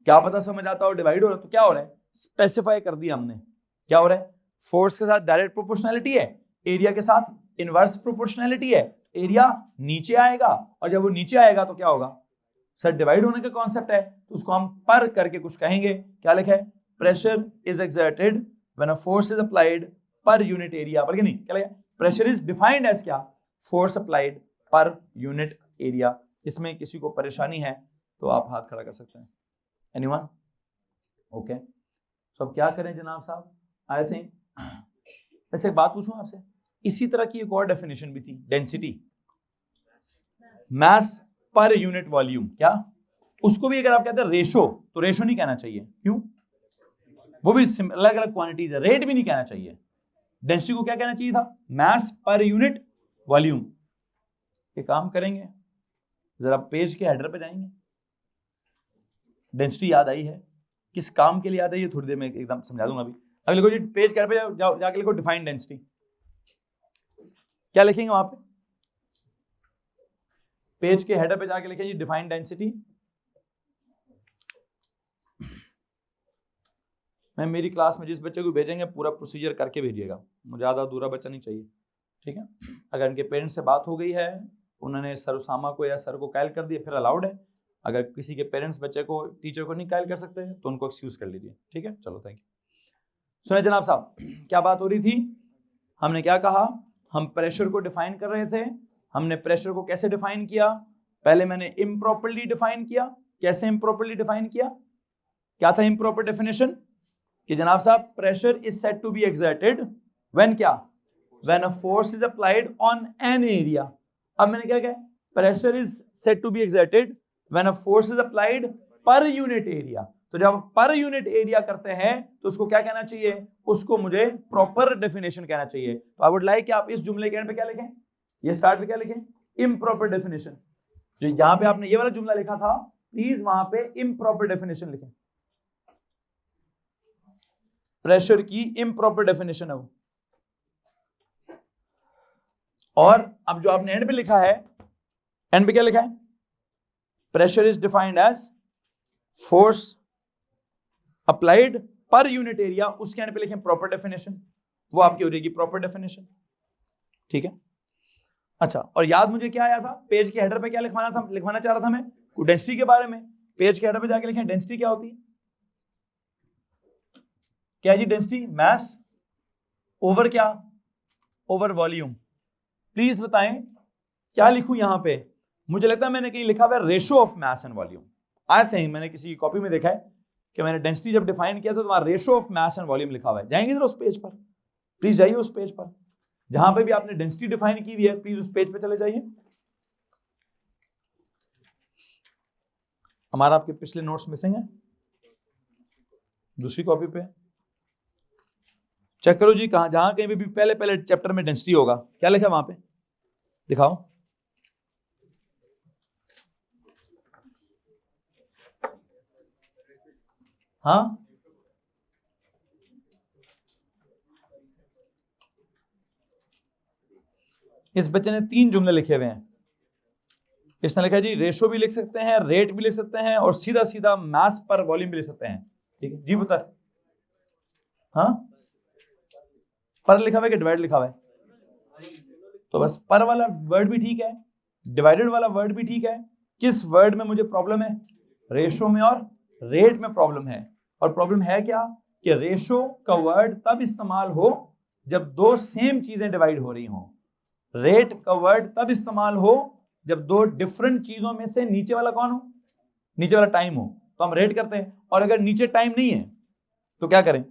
क्या पता समझ आता हो डिवाइड हो रहा है। तो क्या हो रहा है? स्पेसिफाई कर दिया हमने। क्या हो रहा है? फोर्स के साथ डायरेक्ट प्रोपोर्शनैलिटी है, एरिया के साथ इनवर्स प्रोपोर्शनैलिटी है। एरिया नीचे आएगा और जब वो नीचे आएगा तो क्या होगा सर? डिवाइड होने का कॉन्सेप्ट है, तो उसको हम पर करके कुछ कहेंगे। क्या लिखा है? Pressure is exerted when a force is applied per unit area. बल्कि नहीं, क्या लिखा है? प्रेशर इज डिफाइंड एज क्या? Force applied per unit area. इसमें किसी को परेशानी है तो आप हाथ खड़ा कर सकते हैं। एनीवन? ओके, तो अब क्या करें जनाब साहब? आई थिंक वैसे एक बात पूछूं आपसे, इसी तरह की एक और डेफिनेशन भी थी, डेंसिटी, मास पर यूनिट वॉल्यूम। क्या उसको भी अगर आप कहते हैं रेशो, तो रेशो नहीं कहना चाहिए। क्यों? वो भी अलग अलग क्वांटिटीज है। रेट भी नहीं कहना चाहिए। डेंसिटी को क्या कहना चाहिए था? मास पर यूनिट वॉल्यूम। ये काम करेंगे, जरा पेज के हेडर पे जाएंगे। डेंसिटी याद आई है, किस काम के लिए याद आई है थोड़ी देर में एकदम समझा दूंगा। अभी लिखो जी, पेज के हेडर पे जाओ, जाके लिखो डिफाइंड डेंसिटी। क्या लिखेंगे वहां पे? पेज के हेडर पे जाके लिखें जी डिफाइंड डेंसिटी। मैं मेरी क्लास में जिस बच्चे को भेजेंगे पूरा प्रोसीजर करके भेजिएगा, मुझे ज़्यादा अधूरा बच्चा नहीं चाहिए। ठीक है? अगर इनके पेरेंट्स से बात हो गई है, उन्होंने सर उसामा को या सर को कायल कर दिया, फिर अलाउड है। अगर किसी के पेरेंट्स बच्चे को, टीचर को नहीं कायल कर सकते तो उनको एक्सक्यूज कर लीजिए। ठीक है? चलो, थैंक यू। सुनिए जनाब साहब, क्या बात हो रही थी? हमने क्या कहा? हम प्रेशर को डिफाइन कर रहे थे। हमने प्रेशर को कैसे डिफाइन किया? पहले मैंने इम्प्रॉपरली डिफाइन किया। कैसे इम्प्रॉपरली डिफाइन किया? क्या था इम्प्रॉपर डेफिनेशन? कि जनाब साहब, pressure is said to be exerted when क्या? When a force is applied on an area. अब मैंने क्या कहा, pressure is said to be exerted when a force is applied per unit area. तो जब पर यूनिट एरिया करते हैं तो उसको क्या कहना चाहिए, उसको मुझे प्रॉपर डेफिनेशन कहना चाहिए। तो आई वुड लाइक कि आप इस जुमले के एंड पे क्या लिखें, ये स्टार्ट पे क्या लिखें, इम्प्रॉपर डेफिनेशन। जो जहां पे आपने ये वाला जुमला लिखा था प्लीज वहां पे इम्प्रॉपर डेफिनेशन लिखें, प्रेशर की इम्प्रॉपर डेफिनेशन है वो। और अब जो आपने एंड पे लिखा है, एंड पे क्या लिखा है, pressure is defined as force applied per unit area, उसके एंड पे लिखें प्रॉपर डेफिनेशन, वो आपकी हो जाएगी प्रॉपर डेफिनेशन। ठीक है, अच्छा, और याद मुझे क्या आया था, पेज के हेडर पे क्या लिखवाना चाह रहा था मैं, डेंसिटी के बारे में। पेज के हेडर पे जाके लिखें डेंसिटी क्या होती है, क्या जी डेंसिटी, मास ओवर क्या, ओवर वॉल्यूम। प्लीज बताएं क्या लिखूं यहां पे, मुझे लगता है मैंने कहीं लिखा हुआ है ratio of mass and volume. I think मैंने किसी कॉपी में देखा है कि मैंने डेंसिटी जब डिफाइन किया था तो वहां ratio of mass and volume लिखा हुआ है। जाएंगे जरा उस पेज पर, प्लीज जाइए उस पेज पर जहां पे भी आपने डेंसिटी डिफाइन की हुई है, प्लीज उस पेज पे चले जाइए। हमारा आपके पिछले नोट्स मिसिंग है, दूसरी कॉपी पे चेक करो जी, कहां जहां कहीं भी पहले पहले चैप्टर में डेंसिटी होगा, क्या लिखा है वहां पे, दिखाओ। हाँ, इस बच्चे ने 3 जुमले लिखे हुए हैं। इसने लिखा जी रेशो भी लिख सकते हैं, रेट भी लिख सकते हैं, और सीधा सीधा मास पर वॉल्यूम भी लिख सकते हैं। ठीक है जी, बता। हाँ, पर लिखा हुआ है कि डिवाइड लिखा हुआ है, तो बस पर वाला वर्ड भी ठीक है, डिवाइडेड वाला वर्ड भी ठीक है। किस वर्ड में मुझे प्रॉब्लम है, रेशो में और रेट में प्रॉब्लम है। और प्रॉब्लम है क्या कि रेशो का वर्ड तब इस्तेमाल हो जब दो सेम चीजें डिवाइड हो रही हो, रेट का वर्ड तब इस्तेमाल हो जब दो डिफरेंट चीजों में से नीचे वाला कौन हो, नीचे वाला टाइम हो, तो हम रेट करते हैं। और अगर नीचे टाइम नहीं है तो क्या करें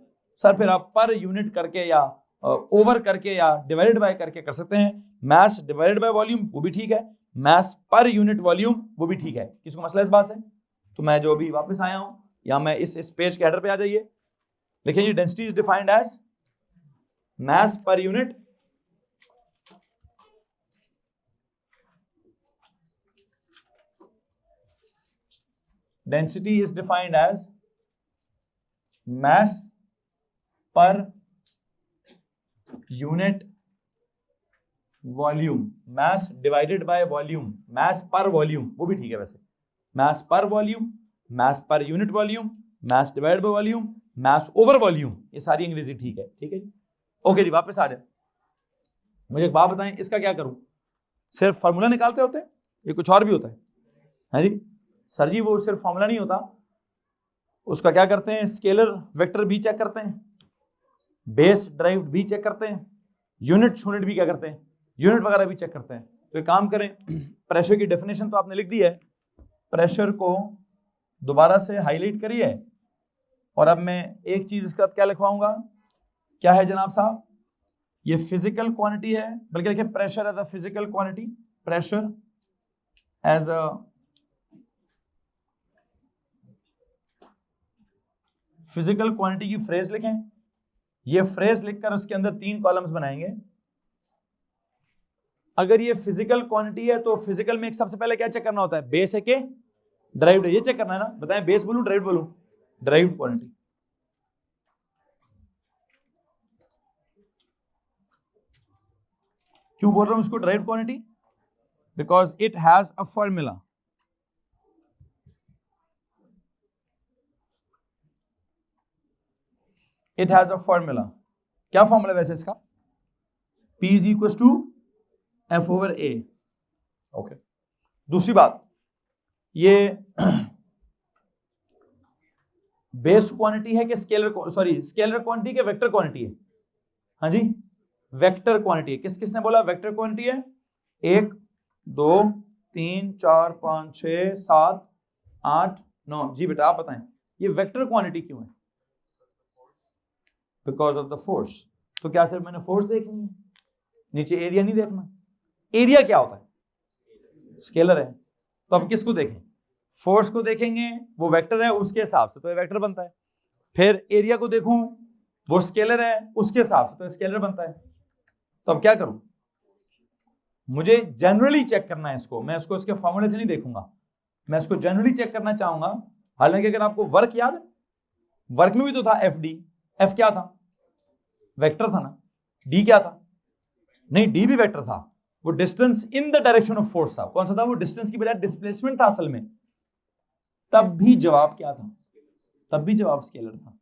सर, फिर आप पर यूनिट करके या ओवर करके या डिवाइडेड बाय करके कर सकते हैं। मास डिवाइडेड बाय वॉल्यूम वो भी ठीक है, मास पर यूनिट वॉल्यूम वो भी ठीक है। किसको मसला इस बात से, तो मैं जो अभी वापस आया हूं, या मैं इस पेज के हेडर पे आ जाइए, लिखिए जी density is defined as mass per unit density is defined as mass per unit volume, mass divided by volume, mass per volume वो भी ठीक है वैसे, mass per volume, mass per unit volume, mass divided by volume, mass over volume, ये सारी अंग्रेजी ठीक है। ठीक है जी, ओके जी, वापस आ जाए। मुझे एक बात बताएं, इसका क्या करूं, सिर्फ फार्मूला निकालते होते हैं, ये कुछ और भी होता है जी सर जी? वो सिर्फ फॉर्मूला नहीं होता, उसका क्या करते हैं, स्केलर वेक्टर भी चेक करते हैं, बेस ड्राइव भी चेक करते हैं, यूनिट भी क्या करते हैं, यूनिट वगैरह भी चेक करते हैं। तो एक काम करें, प्रेशर की डेफिनेशन तो आपने लिख दी है, प्रेशर को दोबारा से हाईलाइट करिए, और अब मैं एक चीज इसका क्या लिखवाऊंगा, क्या है जनाब साहब, ये फिजिकल क्वांटिटी है, बल्कि देखिए pressure as a physical quantity, pressure as a physical quantity की फ्रेज लिखें। ये फ्रेज लिखकर उसके अंदर 3 कॉलम्स बनाएंगे। अगर ये फिजिकल क्वांटिटी है तो फिजिकल में एक सबसे पहले क्या चेक करना होता है, बेस है कि ड्राइव्ड है, ये चेक करना है ना। बताएं बेस बोलूं ड्राइव्ड बोलूं, ड्राइव्ड क्वांटिटी। क्यों बोल रहा हूं इसको derived quantity, because it has a formula. It has a formula. क्या फॉर्मूला वैसे इसका, P is equal to F over A। Okay, दूसरी बात, ये बेस क्वांटिटी है कि स्केलर, सॉरी स्केलर क्वांटिटी के वेक्टर क्वांटिटी है, हाँ जी वेक्टर क्वांटिटी है। किसने बोला वेक्टर क्वांटिटी है, 1 2 3 4 5 6 7 8 9, जी बेटा आप बताएं ये वेक्टर क्वांटिटी क्यों है, बिकॉज ऑफ द फोर्स। तो क्या सिर्फ मैंने फोर्स देखनी है, नीचे एरिया नहीं देखना। एरिया क्या होता है, स्केलर है। तो अब किसको देखें, फोर्स को देखेंगे, वो वेक्टर है उसके हिसाब से तो ये वेक्टर बनता है। फिर एरिया को देखूं, वो स्केलर है उसके हिसाब से तो स्केलर बनता है। तो अब क्या करूं, मुझे जनरली चेक करना है इसको, मैं इसको इसके फॉर्मूले से नहीं देखूंगा, मैं इसको जनरली चेक करना चाहूंगा। हालांकि अगर आपको वर्क याद है, वर्क में भी तो था एफ डी, एफ क्या था, वेक्टर था ना, डी क्या था, नहीं डी भी वेक्टर था, वो distance in the direction of force था। कौन सा था वो, डिस्टेंस की बजाय डिस्प्लेसमेंट था असल में। तब भी जवाब क्या था, तब भी जवाब स्केलर था।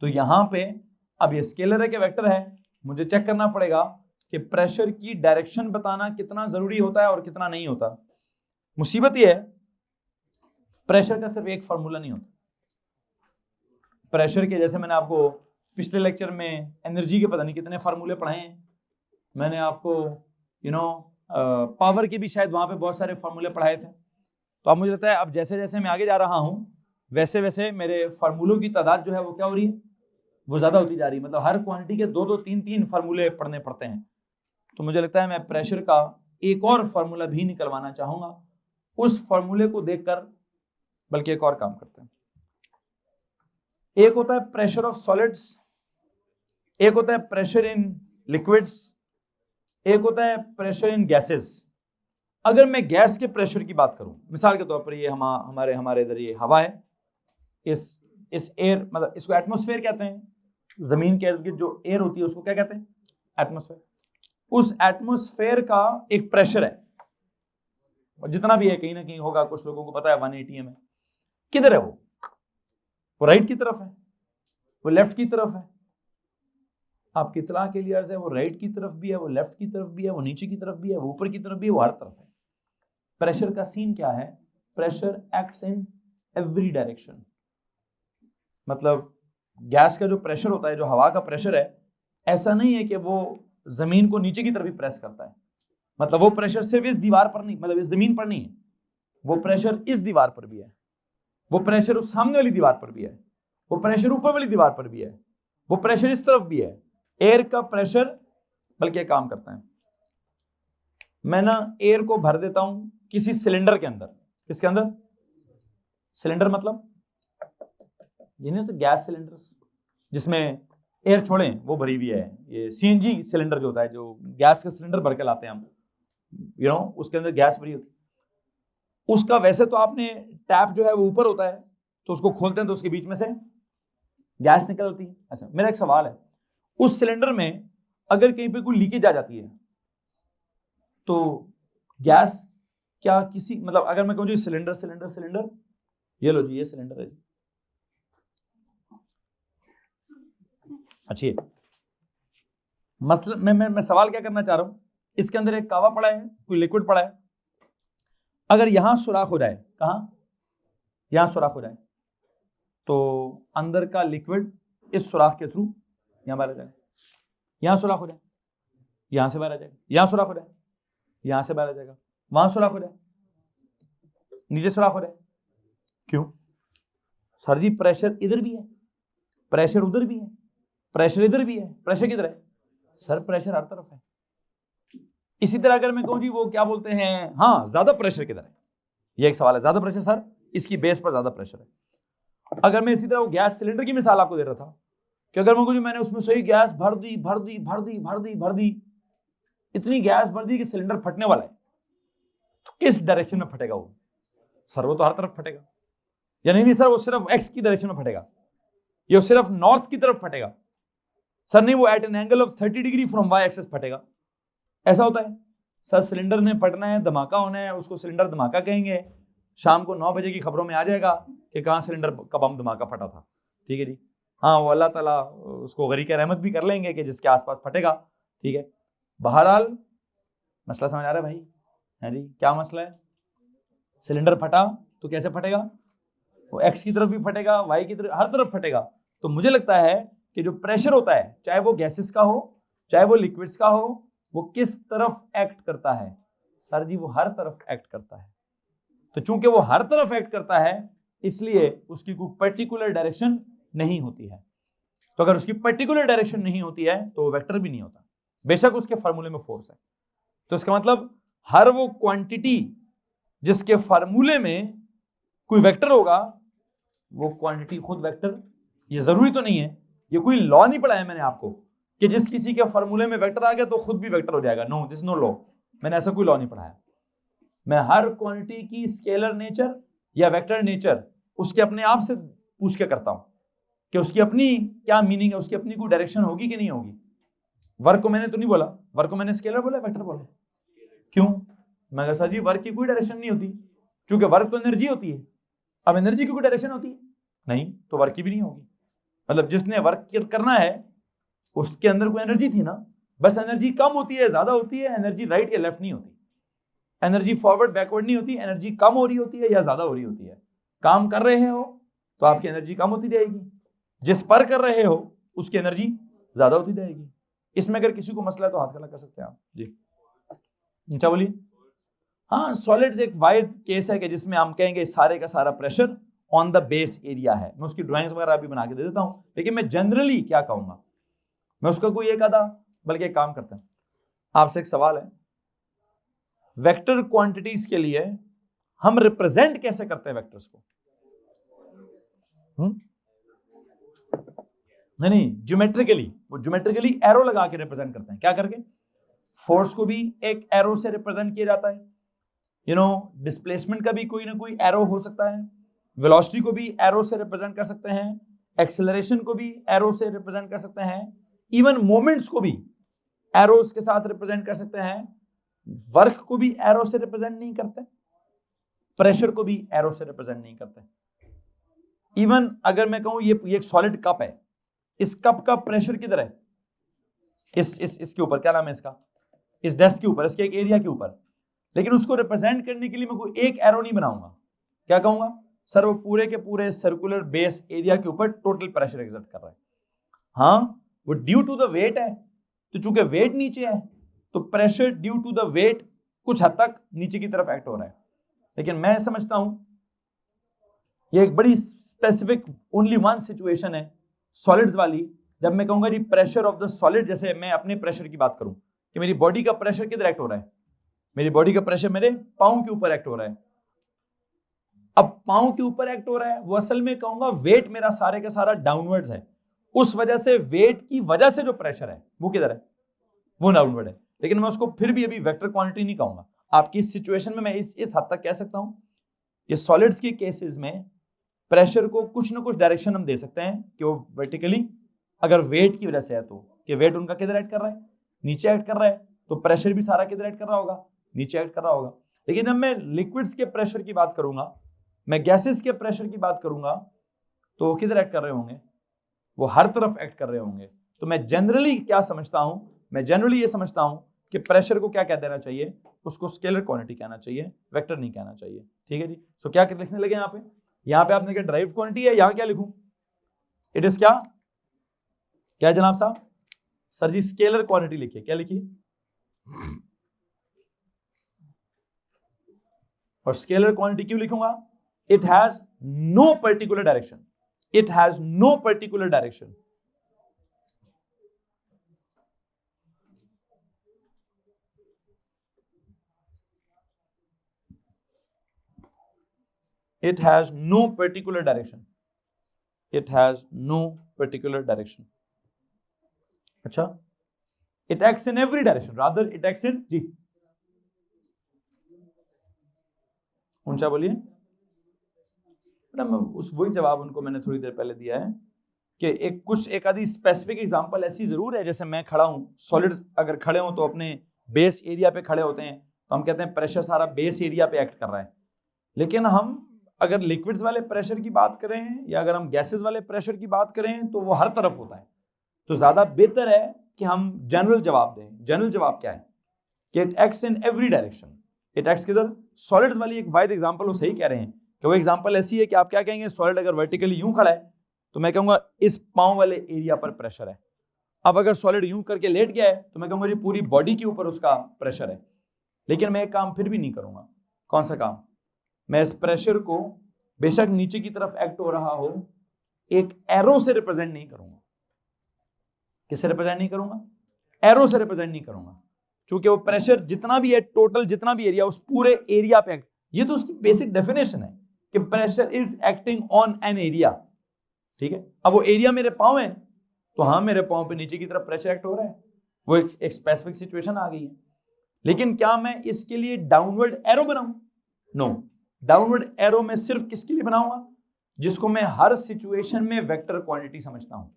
तो यहां पे अब ये स्केलर है कि वेक्टर है, मुझे चेक करना पड़ेगा कि प्रेशर की डायरेक्शन बताना कितना जरूरी होता है और कितना नहीं होता। मुसीबत ये है, प्रेशर का सिर्फ एक फार्मूला नहीं होता। प्रेशर के जैसे मैंने आपको पिछले लेक्चर में एनर्जी के पता नहीं कितने फार्मूले पढ़ाए हैं, मैंने आपको पावर के भी शायद वहां पे बहुत सारे फार्मूले पढ़ाए थे। तो अब मुझे लगता है अब जैसे जैसे मैं आगे जा रहा हूं वैसे वैसे मेरे फार्मूलों की तादाद जो है वो क्या हो रही है, वो ज्यादा होती जा रही है। मतलब हर क्वांटिटी के दो दो तीन तीन फार्मूले पढ़ने पड़ते हैं। तो मुझे लगता है मैं प्रेशर का एक और फार्मूला भी निकलवाना चाहूंगा। उस फार्मूले को देखकर बल्कि एक और काम करते हैं। एक होता है प्रेशर ऑफ सॉलिड्स, एक होता है प्रेशर इन लिक्विड्स, एक होता है प्रेशर इन गैसेस। अगर मैं गैस के प्रेशर की बात करूं, मिसाल के तौर पर ये हमारे इधर ये हवा है, इस एयर मतलब इसको एटमॉस्फेयर कहते हैं, जमीन के इर्द गिर्द जो एयर होती है उसको क्या कहते हैं, एटमॉस्फेयर। उस एटमॉस्फेयर का एक प्रेशर है, और जितना भी है कहीं ना कहीं होगा, कुछ लोगों को पता है 180 mm है। किधर है वो राइट की तरफ है, वो लेफ्ट की तरफ है। आपकी इत्तला के लिए अर्ज है, वो राइट की तरफ भी है, वो लेफ्ट की तरफ भी है, वो नीचे की तरफ भी है, वो ऊपर की तरफ भी है, वो हर तरफ है। प्रेशर का सीन क्या है, pressure acts in every direction. मतलब गैस का जो प्रेशर होता है, जो हवा का प्रेशर है, ऐसा नहीं है कि वो जमीन को नीचे की तरफ ही प्रेस करता है। मतलब वो प्रेशर सिर्फ इस दीवार पर नहीं, मतलब इस जमीन पर नहीं है, वो प्रेशर इस दीवार पर भी है, वो प्रेशर उस सामने वाली दीवार पर भी है, वो प्रेशर ऊपर वाली दीवार पर भी है, वो प्रेशर इस तरफ भी है। एयर का प्रेशर बल्कि काम करता है, मैं ना एयर को भर देता हूं किसी सिलेंडर के अंदर। किसके अंदर, सिलेंडर मतलब ये नहीं तो गैस सिलेंडर्स जिसमें एयर छोड़ें वो भरी हुई है, ये सीएनजी सिलेंडर जो होता है, जो गैस का सिलेंडर भर के लाते हैं हम, उसके अंदर गैस भरी होती है। उसका वैसे तो आपने टैप जो है वो ऊपर होता है, तो उसको खोलते हैं तो उसके बीच में से गैस निकलती है। अच्छा, मेरा एक सवाल है, उस सिलेंडर में अगर कहीं पे कोई लीकेज आ जाती है तो गैस क्या किसी मतलब अगर मैं कहूं जी सिलेंडर सिलेंडर सिलेंडर, ये लो जी ये सिलेंडर है जी, अच्छी है मतलब मैं सवाल क्या करना चाह रहा हूं, इसके अंदर एक कावा पड़ा है, कोई लिक्विड पड़ा है, अगर यहां सुराख हो जाए, कहां, यहां सुराख हो जाए, तो अंदर का लिक्विड इस सुराख के थ्रू यहां बाहर आ जाएगा, यहां सुराख हो जाए, यहां से बाहर आ जाएगा, यहां सुराख हो जाए, यहां से बाहर आ जाएगा, वहां सुराख हो जाए, नीचे सुराख हो जाए। क्यों सर जी, प्रेशर इधर भी है, प्रेशर उधर भी है, प्रेशर इधर भी है, प्रेशर किधर है सर, प्रेशर हर तरफ है। इसी तरह अगर मैं कहूं जी वो क्या बोलते हैं, हाँ ज्यादा प्रेशर किधर है, ये एक सवाल है, ज्यादा प्रेशर सर इसकी बेस पर ज्यादा प्रेशर है। अगर मैं इसी तरह वो गैस सिलेंडर की मिसाल आपको दे रहा था कि अगर मैं कहूं मैंने उसमें सही गैस भर दी भर दी भर दी भर दी भर दी, इतनी गैस भर दी कि सिलेंडर फटने वाला है, तो किस डायरेक्शन में फटेगा वो सर, वो तो हर तरफ फटेगा। या नहीं सर वो सिर्फ एक्स की डायरेक्शन में फटेगा, ये सिर्फ नॉर्थ की तरफ फटेगा सर, नहीं वो at an angle of 30 degree from Y axis फटेगा। ऐसा होता है सर, सिलेंडर ने फटना है, धमाका होना है, उसको सिलेंडर धमाका कहेंगे, शाम को 9 बजे की खबरों में आ जाएगा कि कहाँ सिलेंडर का बम धमाका फटा था, ठीक है जी। हाँ वो अल्लाह ताला उसको गरीक रहमत भी कर लेंगे कि जिसके आसपास फटेगा, ठीक है। बहरहाल मसला समझ आ रहा है भाई, है जी, क्या मसला है, सिलेंडर फटा तो कैसे फटेगा, वो एक्स की तरफ भी फटेगा, वाई की तरफ, हर तरफ फटेगा। तो मुझे लगता है कि जो प्रेशर होता है, चाहे वो गैसेस का हो चाहे वो लिक्विड्स का हो, वो किस तरफ एक्ट करता है सर जी, वो हर तरफ एक्ट करता है। तो चूंकि वो हर तरफ एक्ट करता है इसलिए उसकी कोई पर्टिकुलर डायरेक्शन नहीं होती है। तो अगर उसकी पर्टिकुलर डायरेक्शन नहीं होती है तो वेक्टर भी नहीं होता, बेशक उसके फार्मूले में फोर्स है। तो इसका मतलब हर वो क्वांटिटी जिसके फार्मूले में कोई वेक्टर होगा वो क्वांटिटी खुद वेक्टर। ये जरूरी तो नहीं है, ये कोई लॉ नहीं पढ़ाया मैंने आपको कि जिस किसी के फार्मूले में वेक्टर आ गया तो खुद भी वेक्टर हो जाएगा। नो, दिस नो लॉ, मैंने ऐसा कोई लॉ नहीं पढ़ाया। मैं हर क्वांटिटी की स्केलर नेचर या वेक्टर नेचर उसके अपने आप से पूछ के करता हूं कि उसकी अपनी क्या मीनिंग है, उसकी अपनी कोई डायरेक्शन होगी कि नहीं होगी। वर्क को मैंने तो नहीं बोला, वर्क को मैंने स्केलर बोला, वेक्टर बोला। क्यों? मैं कहा सर जी वर्क की कोई डायरेक्शन नहीं होती, क्योंकि वर्क तो एनर्जी होती है। अब एनर्जी की कोई डायरेक्शन होती है नहीं, तो वर्क की भी नहीं होगी। मतलब जिसने वर्क करना है उसके अंदर कोई एनर्जी थी ना, बस एनर्जी कम होती है ज्यादा होती है, एनर्जी राइट या लेफ्ट नहीं होती, एनर्जी फॉरवर्ड बैकवर्ड नहीं होती, एनर्जी कम हो रही होती है या ज्यादा हो रही होती है। काम कर रहे हो तो आपकी एनर्जी कम होती जाएगी, जिस पर कर रहे हो उसकी एनर्जी ज्यादा होती जाएगी। इसमें अगर किसी को मसला है तो हाथ खड़ा कर सकते हैं आप जी। अच्छा बोलिए। हाँ, सॉलिड्स एक वाइड केस है कि जिसमें हम कहेंगे सारे का सारा pressure on the base area है। मैं उसकी ड्राइंग्स वगैरह भी बना के दे देता हूं, लेकिन मैं जनरली क्या कहूंगा, मैं उसका कोई एक आधा, बल्कि एक काम करते हैं, आपसे एक सवाल है, वेक्टर क्वांटिटीज के लिए हम रिप्रेजेंट कैसे करते हैं वेक्टर्स को? नहीं, ज्योमेट्रिकली, वो ज्योमेट्रिकली एरो लगा के रिप्रेजेंट करते हैं। क्या करके? फोर्स को भी एक एरो से रिप्रेजेंट किया जाता है, डिस्प्लेसमेंट का भी कोई ना कोई एरो हो सकता है, वेलोसिटी को भी एरो से रिप्रेजेंट कर सकते हैं, एक्सेलरेशन को भी एरो से रिप्रेजेंट कर सकते हैं, इवन मोमेंट्स को भी एरोस के साथ रिप्रेजेंट कर सकते हैं। वर्क को भी एरो से रिप्रेजेंट नहीं करते, प्रेशर को भी एरो से रिप्रेजेंट नहीं करते। इवन अगर मैं कहूं ये एक सॉलिड कप है, इस कप का प्रेशर किधर है? इसके ऊपर, क्या नाम है इसका, इस डेस्क के ऊपर, इसके एक एरिया के ऊपर। लेकिन उसको रिप्रेजेंट करने के लिए मैं कोई एक एरो नहीं बनाऊंगा। क्या कहूंगा? सर वो पूरे के पूरे सर्कुलर बेस एरिया के ऊपर टोटल प्रेशर एक्सर्ट कर रहा है। हाँ, वो ड्यू टू द वेट है, तो चूंकि वेट नीचे है तो pressure due to the weight कुछ हद तक नीचे की तरफ एक्ट हो रहा है। लेकिन मैं समझता हूं ये एक बड़ी स्पेसिफिक ओनली वन सिचुएशन है सॉलिड्स वाली, जब मैं कहूंगा जी प्रेशर ऑफ द सॉलिड, जैसे मैं अपने प्रेशर की बात करूं कि मेरी बॉडी का प्रेशर किधर एक्ट हो रहा है, मेरी बॉडी का प्रेशर मेरे पांव के ऊपर एक्ट हो रहा है। अब पांव के ऊपर एक्ट हो रहा है, वो असल में कहूंगा वेट मेरा सारे का सारा डाउनवर्ड्स है, उस वजह से वेट की वजह से जो प्रेशर है वो किधर है, वो डाउनवर्ड है। लेकिन मैं उसको फिर भी अभी वेक्टर क्वांटिटी नहीं कहूंगा। आपकी इस सिचुएशन में मैं इस हद तक कह सकता हूं कि सॉलिड्स के केसेस में प्रेशर को कुछ ना कुछ डायरेक्शन हम दे सकते हैं कि वो वर्टिकली, अगर वेट की वजह से है तो कि वेट उनका किधर ऐड कर रहा है, नीचे ऐड कर रहा है, तो प्रेशर भी सारा किधर ऐड कर रहा होगा, नीचे ऐड कर रहा होगा। लेकिन अब मैं लिक्विड्स के प्रेशर की बात करूंगा, मैं गैसेस के प्रेशर की बात करूंगा, तो किधर ऐड कर रहे होंगे, वो हर तरफ ऐड कर रहे होंगे। तो मैं जनरली क्या समझता हूं, मैं जनरली ये समझता हूं कि प्रेशर को क्या कह देना चाहिए, उसको स्केलर क्वांटिटी कहना चाहिए, वेक्टर नहीं कहना चाहिए। ठीक है जी। सो क्या लिखने लगे यहाँ पे आपने क्या ड्राइव क्वांटिटी है, यहाँ क्या लिखूं, इट इज क्या जनाब साहब? सर जी स्केलर क्वांटिटी लिखिए। क्या लिखिए? और स्केलर क्वांटिटी क्यों लिखूंगा? It has no particular direction, it has no particular direction. It has no particular direction. It has no particular direction. अच्छा, it acts in every direction. Rather, it acts in जी, ऊंचा बोलिए मैडम। उस वही जवाब उनको मैंने थोड़ी देर पहले दिया है कि एक आधी स्पेसिफिक एग्जांपल ऐसी जरूर है, जैसे मैं खड़ा हूं, सॉलिड्स अगर खड़े हो तो अपने बेस एरिया पे खड़े होते हैं, तो हम कहते हैं प्रेशर सारा बेस एरिया पे एक्ट कर रहा है। लेकिन हम अगर लिक्विड्स वाले प्रेशर की बात करें या अगर हम गैसेस वाले प्रेशर की बात करें तो वो हर तरफ होता है। तो ज्यादा बेहतर है कि हम जनरल जवाब दें। जनरल जवाब क्या है कि it acts in every direction. It acts किधर? सॉलिड्स वाली एक वाइड एग्जांपल वो सही कह रहे हैं कि वो एग्जांपल ऐसी है कि आप क्या कहेंगे, सॉलिड अगर वर्टिकली यूं खड़ा है तो मैं कहूंगा इस पांव वाले एरिया पर प्रेशर है। अब अगर सॉलिड यूं करके लेट गया है तो मैं कहूंगा जी पूरी बॉडी के ऊपर उसका प्रेशर है। लेकिन मैं एक काम फिर भी नहीं करूंगा। कौन सा काम? मैं इस प्रेशर को बेशक नीचे की तरफ एक्ट हो रहा हो, एक एरो से रिप्रेजेंट नहीं करूंगा। किससे रिप्रेजेंट नहीं करूंगा? एरो से रिप्रेजेंट नहीं करूंगा, क्योंकि वो प्रेशर जितना भी है, टोटल जितना भी एरिया, उस पूरे एरिया पे एक्ट, ये तो उसकी बेसिक डेफिनेशन है कि pressure is acting on an area, ठीक है। अब वो एरिया मेरे पाँव है, तो हाँ मेरे पाँव पे नीचे की तरफ प्रेशर एक्ट हो रहा है, वो एक स्पेसिफिक सिचुएशन आ गई है। लेकिन क्या मैं इसके लिए डाउनवर्ड एरो बनाऊं? नो, डाउनवर्ड एरो मैं सिर्फ किसके लिए बनाऊंगा? जिसको मैं हर सिचुएशन में वेक्टर क्वांटिटी समझता हूं।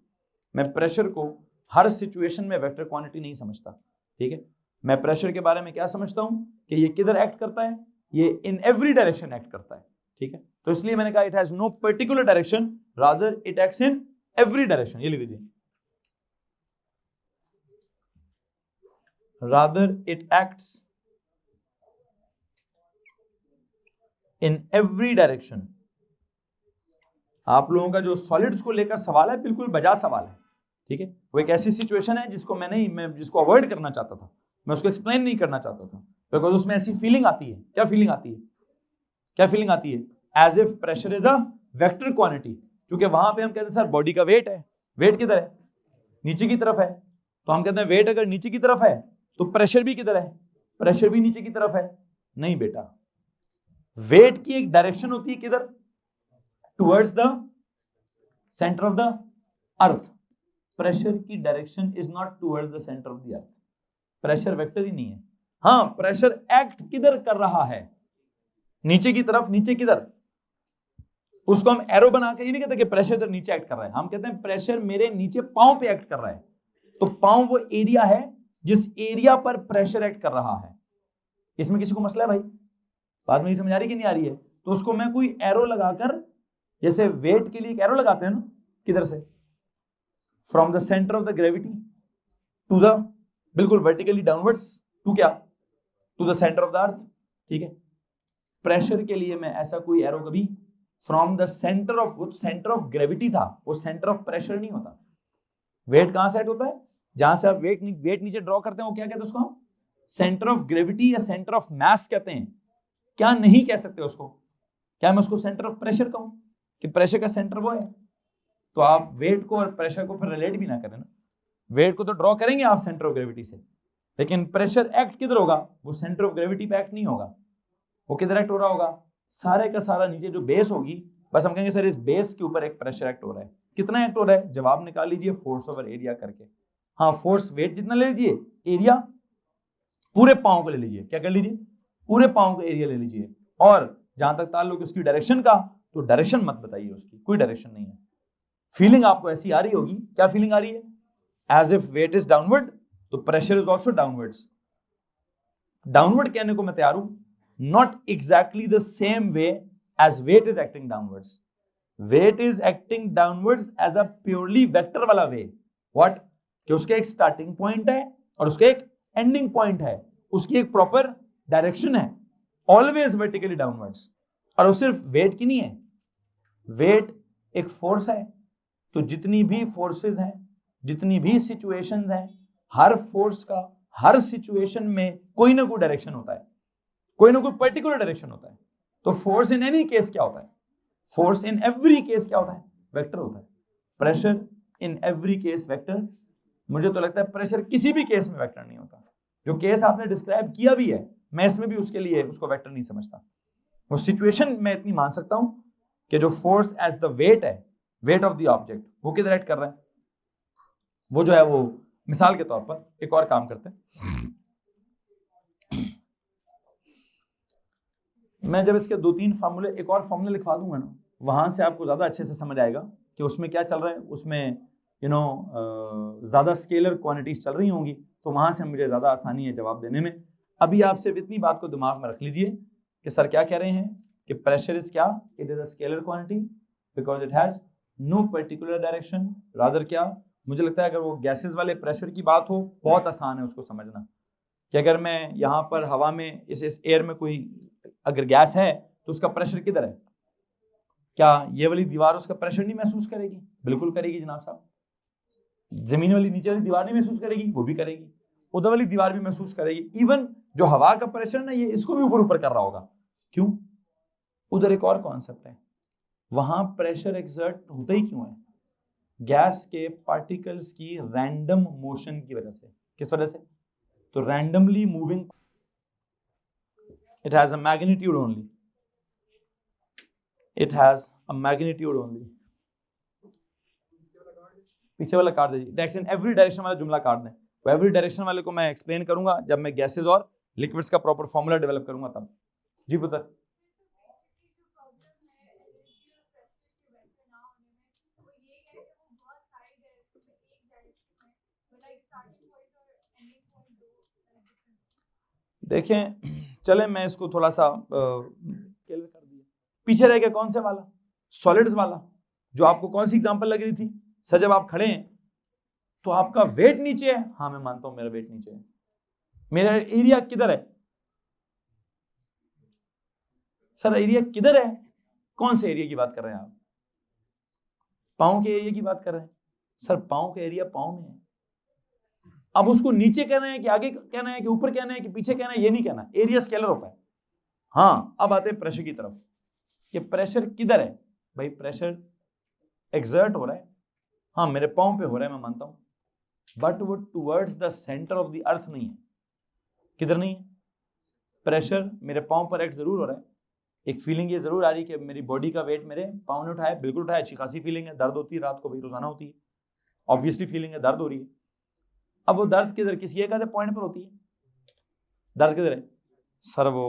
मैं प्रेशर को हर सिचुएशन में वेक्टर क्वांटिटी नहीं समझता, ठीक है। मैं प्रेशर के बारे में क्या समझता हूं कि ये किधर एक्ट करता है, ये इन एवरी डायरेक्शन एक्ट करता है, ठीक है। तो इसलिए मैंने कहा it has no particular direction, rather it acts in every direction. ये लिख दीजिए, rather it acts in every direction। आप लोगों का जो सॉलिड्स को लेकर सवाल है बिल्कुल बजा सवाल है, ठीक है। वो एक ऐसी सिचुएशन है जिसको मैं जिसको अवॉइड करना चाहता था, मैं उसको एक्सप्लेन नहीं करना चाहता था, बिकॉज उसमें ऐसी फीलिंग आती है। क्या फीलिंग आती है? क्या फीलिंग आती है? As if pressure is a vector quantity. क्योंकि वहां पे हम कहते हैं सर बॉडी का वेट है, वेट किधर है? नीचे की तरफ है। तो हम कहते हैं वेट अगर नीचे की तरफ है तो प्रेशर भी किधर है? प्रेशर भी नीचे की तरफ है। नहीं बेटा, वेट की एक डायरेक्शन होती है किधर? Towards the centre of the earth. Pressure की direction is not towards the centre of the earth. Pressure vector ही नहीं है। हाँ, प्रेशर एक्ट किधर कर रहा है? नीचे की तरफ। नीचे किधर? उसको हम एरो बना के ये नहीं कहते कि प्रेशर इधर नीचे एक्ट कर रहा है, हम कहते हैं प्रेशर मेरे नीचे पांव पे एक्ट कर रहा है। तो पांव वो एरिया है जिस एरिया पर प्रेशर एक्ट कर रहा है। इसमें किसी को मसला है भाई? बात में समझ आ रही कि नहीं आ रही है? तो उसको मैं कोई एरो लगाकर, जैसे वेट के लिए एक एरो लगाते हैं ना, किधर से? From the centre of the gravity to the, बिल्कुल वर्टिकली डाउनवर्ड्स, टू क्या? To the centre of the earth, ठीक है। प्रेशर के लिए मैं ऐसा कोई एरो कभी फ्रॉम द सेंटर ऑफ, वो सेंटर ऑफ ग्रेविटी था, वो सेंटर ऑफ प्रेशर नहीं होता। वेट कहां सेट होता है? जहां से आप वेट नीचे ड्रॉ करते हैं वो क्या कहते हैं उसको? हम सेंटर ऑफ ग्रेविटी या सेंटर ऑफ मास कहते हैं। क्या नहीं कह सकते उसको? क्या मैं उसको सेंटर ऑफ प्रेशर कहूं कि प्रेशर का सेंटर वो है? तो आप वेट को और प्रेशर को फिर रिलेट भी ना करें ना। वेट को तो ड्रॉ करेंगे आप सेंटर ऑफ ग्रेविटी से, लेकिन प्रेशर एक्ट किधर होगा? वो सेंटर ऑफ ग्रेविटी पे एक्ट नहीं होगा। वो किधर एक्ट हो रहा होगा? सारे का सारा नीचे जो बेस होगी, बस हम कहेंगे सर इस बेस के ऊपर एक प्रेशर एक्ट हो रहा है। कितना एक्ट हो रहा है? जवाब निकाल लीजिए, फोर्स ओवर एरिया करके। हाँ, फोर्स वेट जितना ले लीजिए, एरिया पूरे पांव को ले लीजिए। क्या कर लीजिए? पूरे पांव का एरिया ले लीजिए। और जहां तक ताल्लुक उसकी डायरेक्शन का, तो डायरेक्शन मत बताइए, उसकी कोई डायरेक्शन नहीं है। फीलिंग आपको ऐसी आ रही होगी, क्या फीलिंग आ रही है? As if weight is downward तो pressure is also downwards. Downward कहने को मैं तैयार हूं, not exactly the same way as weight is acting downwards. Weight is acting downwards as a purely vector वाला way. What? कि उसका एक starting point है और उसका एक ending point है, उसकी एक proper direction है, always vertically downwards. और वो सिर्फ weight की नहीं है, weight एक force है। तो जितनी भी forces हैं, जितनी भी situations हैं, हर force का हर situation में कोई ना कोई direction होता है, कोई ना कोई पर्टिकुलर डायरेक्शन होता है। तो फोर्स इन एनी केस क्या होता है? फोर्स इन एवरी केस क्या होता है? वेक्टर होता है। Pressure in every case vector. मुझे तो लगता है प्रेशर किसी भी केस में वेक्टर नहीं होता। जो केस आपने डिस्क्राइब किया भी है, मैं इसमें भी उसके लिए उसको वेक्टर नहीं समझता। वो सिचुएशन मैं इतनी मान सकता हूं कि जो फोर्स एज द वेट है, वेट ऑफ द ऑब्जेक्ट, वो किधर एक्ट कर रहा है? वो जो है वो मिसाल के तौर पर एक और काम करते हैं। मैं जब इसके 2-3 फार्मूले, एक और फार्मूला लिखवा दूंगा ना, वहां से आपको ज्यादा अच्छे से समझ आएगा कि उसमें क्या चल रहा है। उसमें ज्यादा स्केलर क्वांटिटीज चल रही होंगी, तो वहां से मुझे ज्यादा आसानी है जवाब देने में। अभी आप सिर्फ इतनी बात को दिमाग में रख लीजिए कि सर क्या कह रहे हैं कि प्रेशर इज क्या? It is a scalar quantity because it has no particular direction. Rather क्या, मुझे लगता है अगर वो गैसेस वाले प्रेशर की बात हो, बहुत आसान है उसको समझना कि अगर मैं यहाँ पर हवा में इस एयर में कोई अगर गैस है तो उसका प्रेशर किधर है? क्या ये वाली दीवार उसका प्रेशर नहीं महसूस करेगी? बिल्कुल करेगी जनाब साहब। जमीन वाली नीचे वाली दीवार नहीं महसूस करेगी? वो भी करेगी। उधर वाली दीवार भी महसूस करेगी। इवन जो हवा का प्रेशर ना, ये इसको भी ऊपर ऊपर कर रहा होगा। क्यों? उधर एक और कॉन्सेप्ट है, वहां प्रेशर एक्सर्ट होता ही क्यों है? गैस के पार्टिकल्स की रैंडम मोशन की वजह से। किस वजह से? तो randomly moving, it has a magnitude only, it has a magnitude only. पीछे वाला काट दीजिए, डायरेक्शन एवरी डायरेक्शन वाला जुमला काट दें। तो एवरी डायरेक्शन वाले को मैं एक्सप्लेन करूंगा जब मैं गैसेज और लिक्विड्स का प्रॉपर फॉर्मूला डेवलप करूंगा तब। जी पुत्र। देखें चले मैं इसको थोड़ा सा क्लियर कर दिया। पीछे रह गया कौन से वाला, सॉलिड्स वाला, जो आपको कौन सी एग्जांपल लग रही थी सर, जब आप खड़े हैं तो आपका वेट नीचे है। हाँ मैं मानता हूं मेरा वेट नीचे है, मेरा एरिया किधर है सर, एरिया किधर है, कौन से एरिया की बात कर रहे हैं आप, पाँव के एरिया की बात कर रहे हैं सर, पाँव का एरिया पाँव में है। अब उसको नीचे कहना है कि आगे कहना है कि ऊपर कहना है कि पीछे कहना है, ये नहीं कहना, एरिया स्केलर होता है। हाँ अब आते हैं प्रेशर की तरफ, कि प्रेशर किधर है भाई, प्रेशर एक्सर्ट हो रहा है, हाँ मेरे पाँव पे हो रहा है मैं मानता हूं, बट वो towards the centre of the अर्थ नहीं है। किधर नहीं है, प्रेशर मेरे पाँव पर एक्ट जरूर हो रहा है, एक फीलिंग ये जरूर आ रही है कि मेरी बॉडी का वेट मेरे पाँव ने उठाया, बिल्कुल उठाया, अच्छी खासी फीलिंग है, दर्द होती है रात को भाई, रोजाना होती है, ऑब्वियसली फीलिंग है, दर्द हो रही है। अब वो दर्द किधर, किसी एक आधे पॉइंट पर होती है, दर्द किधर है सर, वो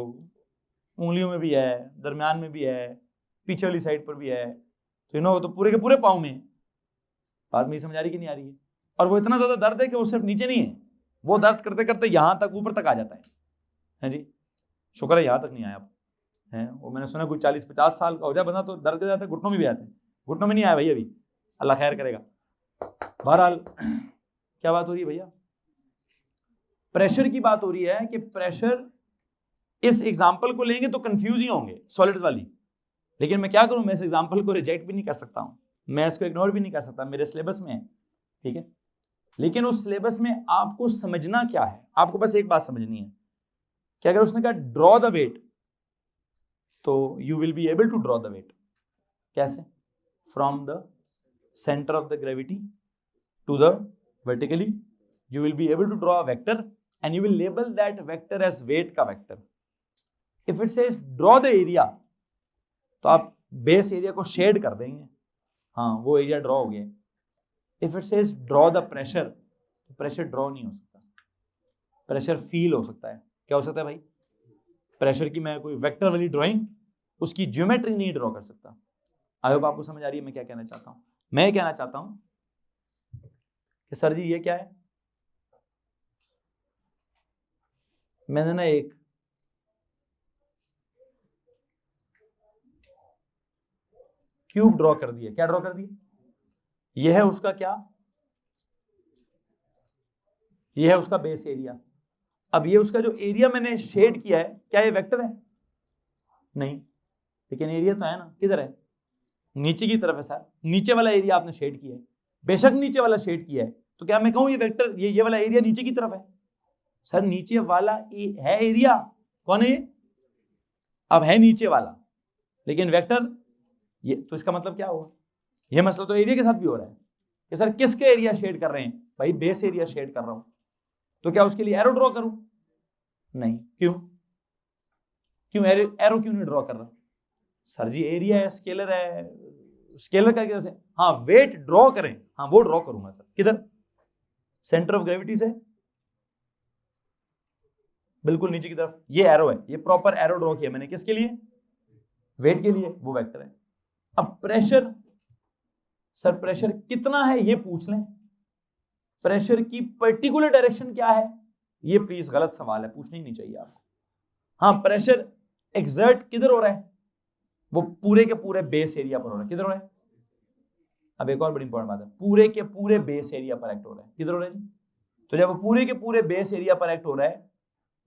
उंगलियों में भी है, दरमियान में भी है, पीछे वाली साइड पर भी है, तो नो तो पूरे के पूरे पाँव में। बात मेरी समझ आ रही कि नहीं आ रही है? और वो इतना ज्यादा दर्द है कि वो सिर्फ नीचे नहीं है, वो दर्द करते करते यहां तक ऊपर तक आ जाता है जी, शुक्र है यहां तक नहीं आया अब है। वो मैंने सुना कोई 40-50 साल का हो जाए बंदा तो दर्द कर जाता है, घुटनों में भी आते हैं, घुटनों में नहीं आया भाई अभी, अल्लाह खैर करेगा। बहरहाल क्या बात हो रही है भैया, प्रेशर की बात हो रही है कि प्रेशर, इस एग्जाम्पल को लेंगे तो कंफ्यूज ही होंगे सॉलिड्स वाली, लेकिन मैं क्या करूं, मैं इस एग्जाम्पल को रिजेक्ट भी नहीं कर सकता हूं, मैं इसको इग्नोर भी नहीं कर सकता, मेरे सिलेबस में है, ठीक है। लेकिन उस सिलेबस में आपको समझना क्या है, आपको बस एक बात समझनी है कि अगर उसने कहा ड्रॉ द वेट, तो you will be able to draw the weight. कैसे? From the centre of the gravity to the vertically, you will be able to draw a vector and you will label that vector as weight का vector. If it says draw the area, तो आप बेस एरिया को शेड कर देंगे, हाँ वो एरिया ड्रॉ हो गया। If it says draw the pressure, तो प्रेशर ड्रॉ नहीं हो सकता, प्रेशर फील हो सकता है। क्या हो सकता है भाई? प्रेशर की मैं कोई वेक्टर वाली ड्राइंग, उसकी ज्योमेट्री नहीं ड्रॉ कर सकता। आई होप आपको समझ आ रही है मैं क्या कहना चाहता हूँ। मैं कहना चाहता हूँ कि सर जी ये क्या है, मैंने ना एक क्यूब ड्रॉ कर दिया। क्या ड्रॉ कर दिया? यह है उसका क्या, यह है उसका बेस एरिया। अब ये उसका जो एरिया मैंने शेड किया है, क्या ये वेक्टर है? नहीं, लेकिन एरिया तो है ना, किधर है? नीचे की तरफ है सर, नीचे वाला एरिया आपने शेड किया है, बेशक नीचे वाला शेड किया है, तो क्या मैं कहूं ये वेक्टर, ये वाला एरिया नीचे की तरफ है? सर नीचे वाला है एरिया, कौन है ये? अब है नीचे वाला, लेकिन वेक्टर ये, तो इसका मतलब क्या हुआ? ये मसला तो एरिया के साथ भी हो रहा है कि सर किसके एरिया शेड कर रहे हैं? भाई बेस एरिया शेड कर रहा हूं, तो क्या उसके लिए एरो ड्रॉ करूं? नहीं, क्यों एरो क्यों नहीं ड्रॉ कर रहा? सर जी एरिया है, स्केलर है, स्केलर का कैसे? हाँ वेट ड्रॉ करें, हाँ वो ड्रॉ करूंगा सर। किधर? सेंटर ऑफ ग्रेविटी से बिल्कुल नीचे की तरफ, ये एरो है, ये प्रॉपर एरो ड्रॉ किया मैंने, किसके लिए? वेट के लिए, वो वेक्टर है। अब प्रेशर, सर प्रेशर कितना है ये पूछ लें, प्रेशर की पर्टिकुलर डायरेक्शन क्या है, ये प्लीज गलत सवाल है, पूछना ही नहीं चाहिए आपको। हाँ प्रेशर एक्सर्ट किधर हो रहा है? वो पूरे के पूरे बेस एरिया पर हो रहा है। किधर हो रहा है? अब एक और बड़ी इंपॉर्टेंट बात है, पूरे के पूरे बेस एरिया पर एक्ट हो रहा है। किधर हो रहा है? तो जब वो पूरे के पूरे बेस एरिया पर एक्ट हो रहा है,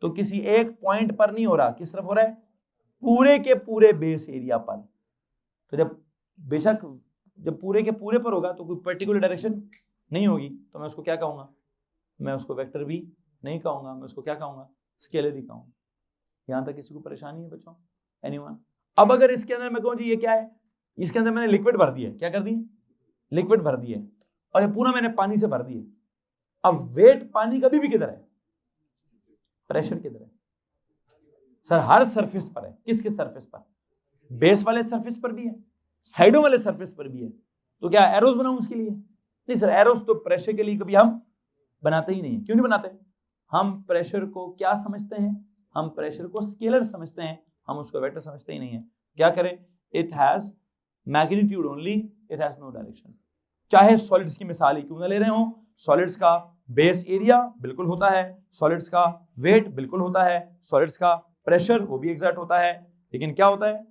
तो किसी एक पॉइंट पर नहीं हो रहा, किस तरफ हो रहा है? पूरे के पूरे बेस एरिया पर। तो जब बेशक जब पूरे के पूरे पर होगा तो कोई पर्टिकुलर डायरेक्शन नहीं होगी, तो मैं उसको क्या कहूंगा? मैं उसको वेक्टर भी नहीं कहूंगा, मैं उसको क्या कहूंगा? स्केलर ही कहूंगा। यहां तक किसी को परेशानी है बच्चों? एनीवन? अब अगर इसके अंदर मैं कहूं जी ये क्या है, इसके अंदर मैंने लिक्विड भर दिया, क्या कर दिए? लिक्विड भर दिए, और ये पूरा मैंने पानी से भर दिए। अब वेट पानी कभी भी किधर है? प्रेशर किधर है? सर हर सरफेस पर है। किस किस सरफेस पर? बेस वाले सरफेस पर भी है, साइडों वाले सरफेस पर भी है, तो क्या एरोस बनाऊं उसके लिए? नहीं सर, एरोस तो प्रेशर के लिए कभी हम बनाते ही नहीं है। क्यों नहीं बनाते? हम प्रेशर को क्या समझते हैं? हम प्रेशर को स्केलर समझते हैं, हम उसको वेक्टर समझते ही नहीं है। क्या करें? It has magnitude only, it has no direction. चाहे सॉलिड्स की मिसाल ही क्यों ना ले रहे हो, सॉलिड्स का बेस एरिया बिल्कुल होता है, सॉलिड्स का वेट बिल्कुल होता है, सॉलिड्स का प्रेशर वो भी एग्जर्ट होता है, लेकिन क्या होता है?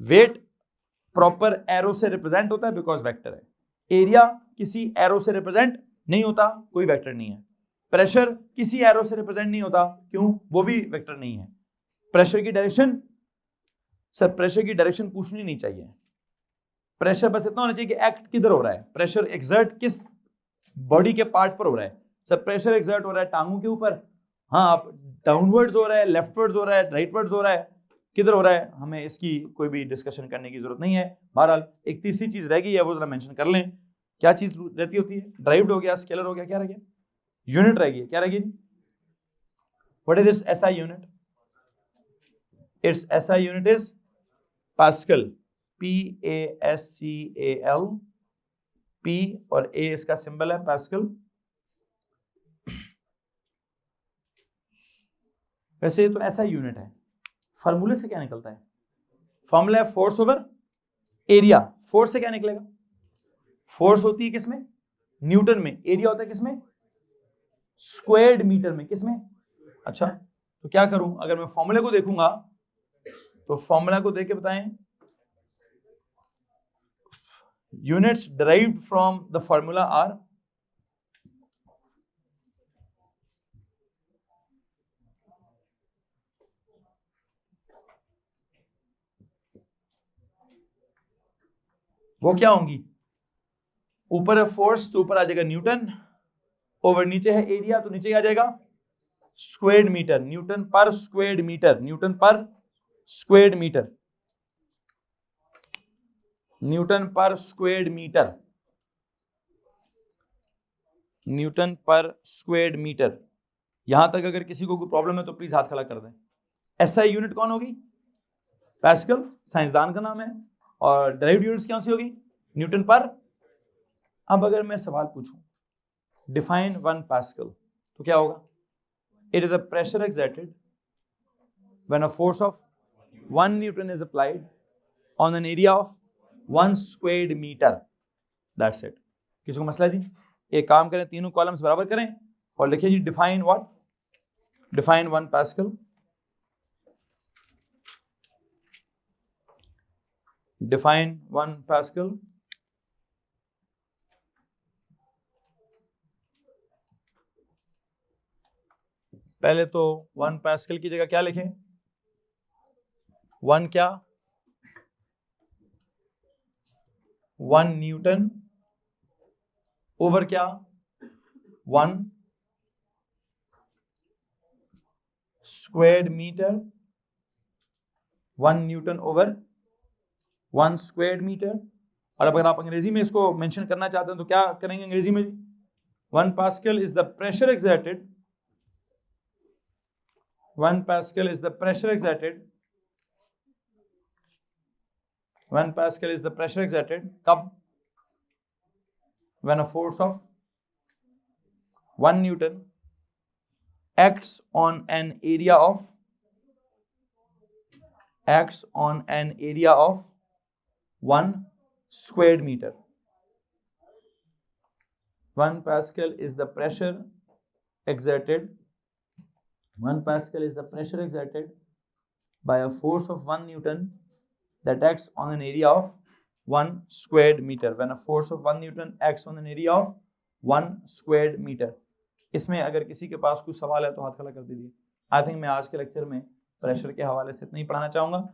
वेट प्रॉपर एरो से रिप्रेजेंट होता है बिकॉज वेक्टर है, एरिया किसी एरो से रिप्रेजेंट नहीं होता, कोई वेक्टर नहीं है, प्रेशर किसी एरो से रिप्रेजेंट नहीं होता, क्यों? वो भी वेक्टर नहीं है। प्रेशर की डायरेक्शन, सर प्रेशर की डायरेक्शन पूछनी नहीं चाहिए, प्रेशर बस इतना होना चाहिए कि एक्ट किधर हो रहा है, प्रेशर एक्सर्ट किस बॉडी के पार्ट पर हो रहा है। सर प्रेशर एक्सर्ट हो रहा है टांगों के ऊपर, हाँ आप डाउनवर्ड्स हो रहा है, लेफ्टवर्ड्स हो रहा है, राइटवर्ड्स हो रहा है, किधर हो रहा है, हमें इसकी कोई भी डिस्कशन करने की जरूरत नहीं है। बहरहाल एक तीसरी चीज रह गई है, वो जरा मेंशन कर लें। क्या चीज रहती होती है? ड्राइव्ड हो गया, स्केलर हो गया, क्या रह गया? यूनिट रह गई। क्या रह गई? What is this SI unit? It's SI unit is pascal, PASCAL, P और A इसका सिंबल है पास्कल। वैसे तो ऐसा यूनिट है, फार्मूले से क्या निकलता है? फॉर्मूला है फोर्स ओवर एरिया। फोर्स से क्या निकलेगा? फोर्स होती है किसमें? न्यूटन में। एरिया होता है किसमें? स्क्वायर्ड मीटर में। किसमें? अच्छा, तो क्या करूं? अगर मैं फॉर्मूले को देखूंगा तो फॉर्मूला को देख के बताएं। Units derived from the formula are वो क्या होंगी? ऊपर है फोर्स तो ऊपर आ जाएगा न्यूटन, ओवर नीचे है एरिया तो नीचे आ जाएगा स्क्वायर्ड मीटर, न्यूटन पर स्क्वायर्ड मीटर, न्यूटन पर स्क्वायर्ड मीटर, न्यूटन पर स्क्वायर्ड मीटर, न्यूटन पर स्क्वायर्ड मीटर। यहां तक अगर किसी को कोई प्रॉब्लम है तो प्लीज हाथ खड़ा कर दें। एसआई यूनिट कौन होगी? पास्कल, साइंसदान का नाम है। और डायरेक्ट यूनिट्स कौन सी होगी? न्यूटन पर। अब अगर मैं सवाल पूछूं डिफाइन 1 पास्कल तो क्या होगा? It is a pressure exerted when a force of 1 newton is applied on an area of 1 squared metre. That's it. किसी को मसला जी? एक काम करें, तीनों कॉलम्स बराबर करें और लिखिए जी define what? Define 1 pascal. Define 1 pascal. पहले तो 1 पास्कल की जगह क्या लिखें? 1 क्या? 1 न्यूटन ओवर क्या? 1 squared metre, 1 newton over 1 squared metre. और अगर आप अंग्रेजी में इसको मेंशन करना चाहते हैं तो क्या करेंगे अंग्रेजी में? 1 pascal is the pressure exerted, 1 pascal is the pressure exerted, 1 pascal is the pressure exerted कब? when a force of 1 Newton acts on an area of 1 squared meter. 1 pascal is the pressure exerted, 1 pascal is the pressure exerted by a force of 1 Newton that acts on an area of 1 squared meter. When a force of 1 Newton acts on an area of 1 squared meter. इसमें अगर किसी के पास कुछ सवाल है तो हाथ खड़ा कर दीजिए। आई थिंक मैं आज के लेक्चर में प्रेशर के हवाले से इतना ही पढ़ाना चाहूँगा।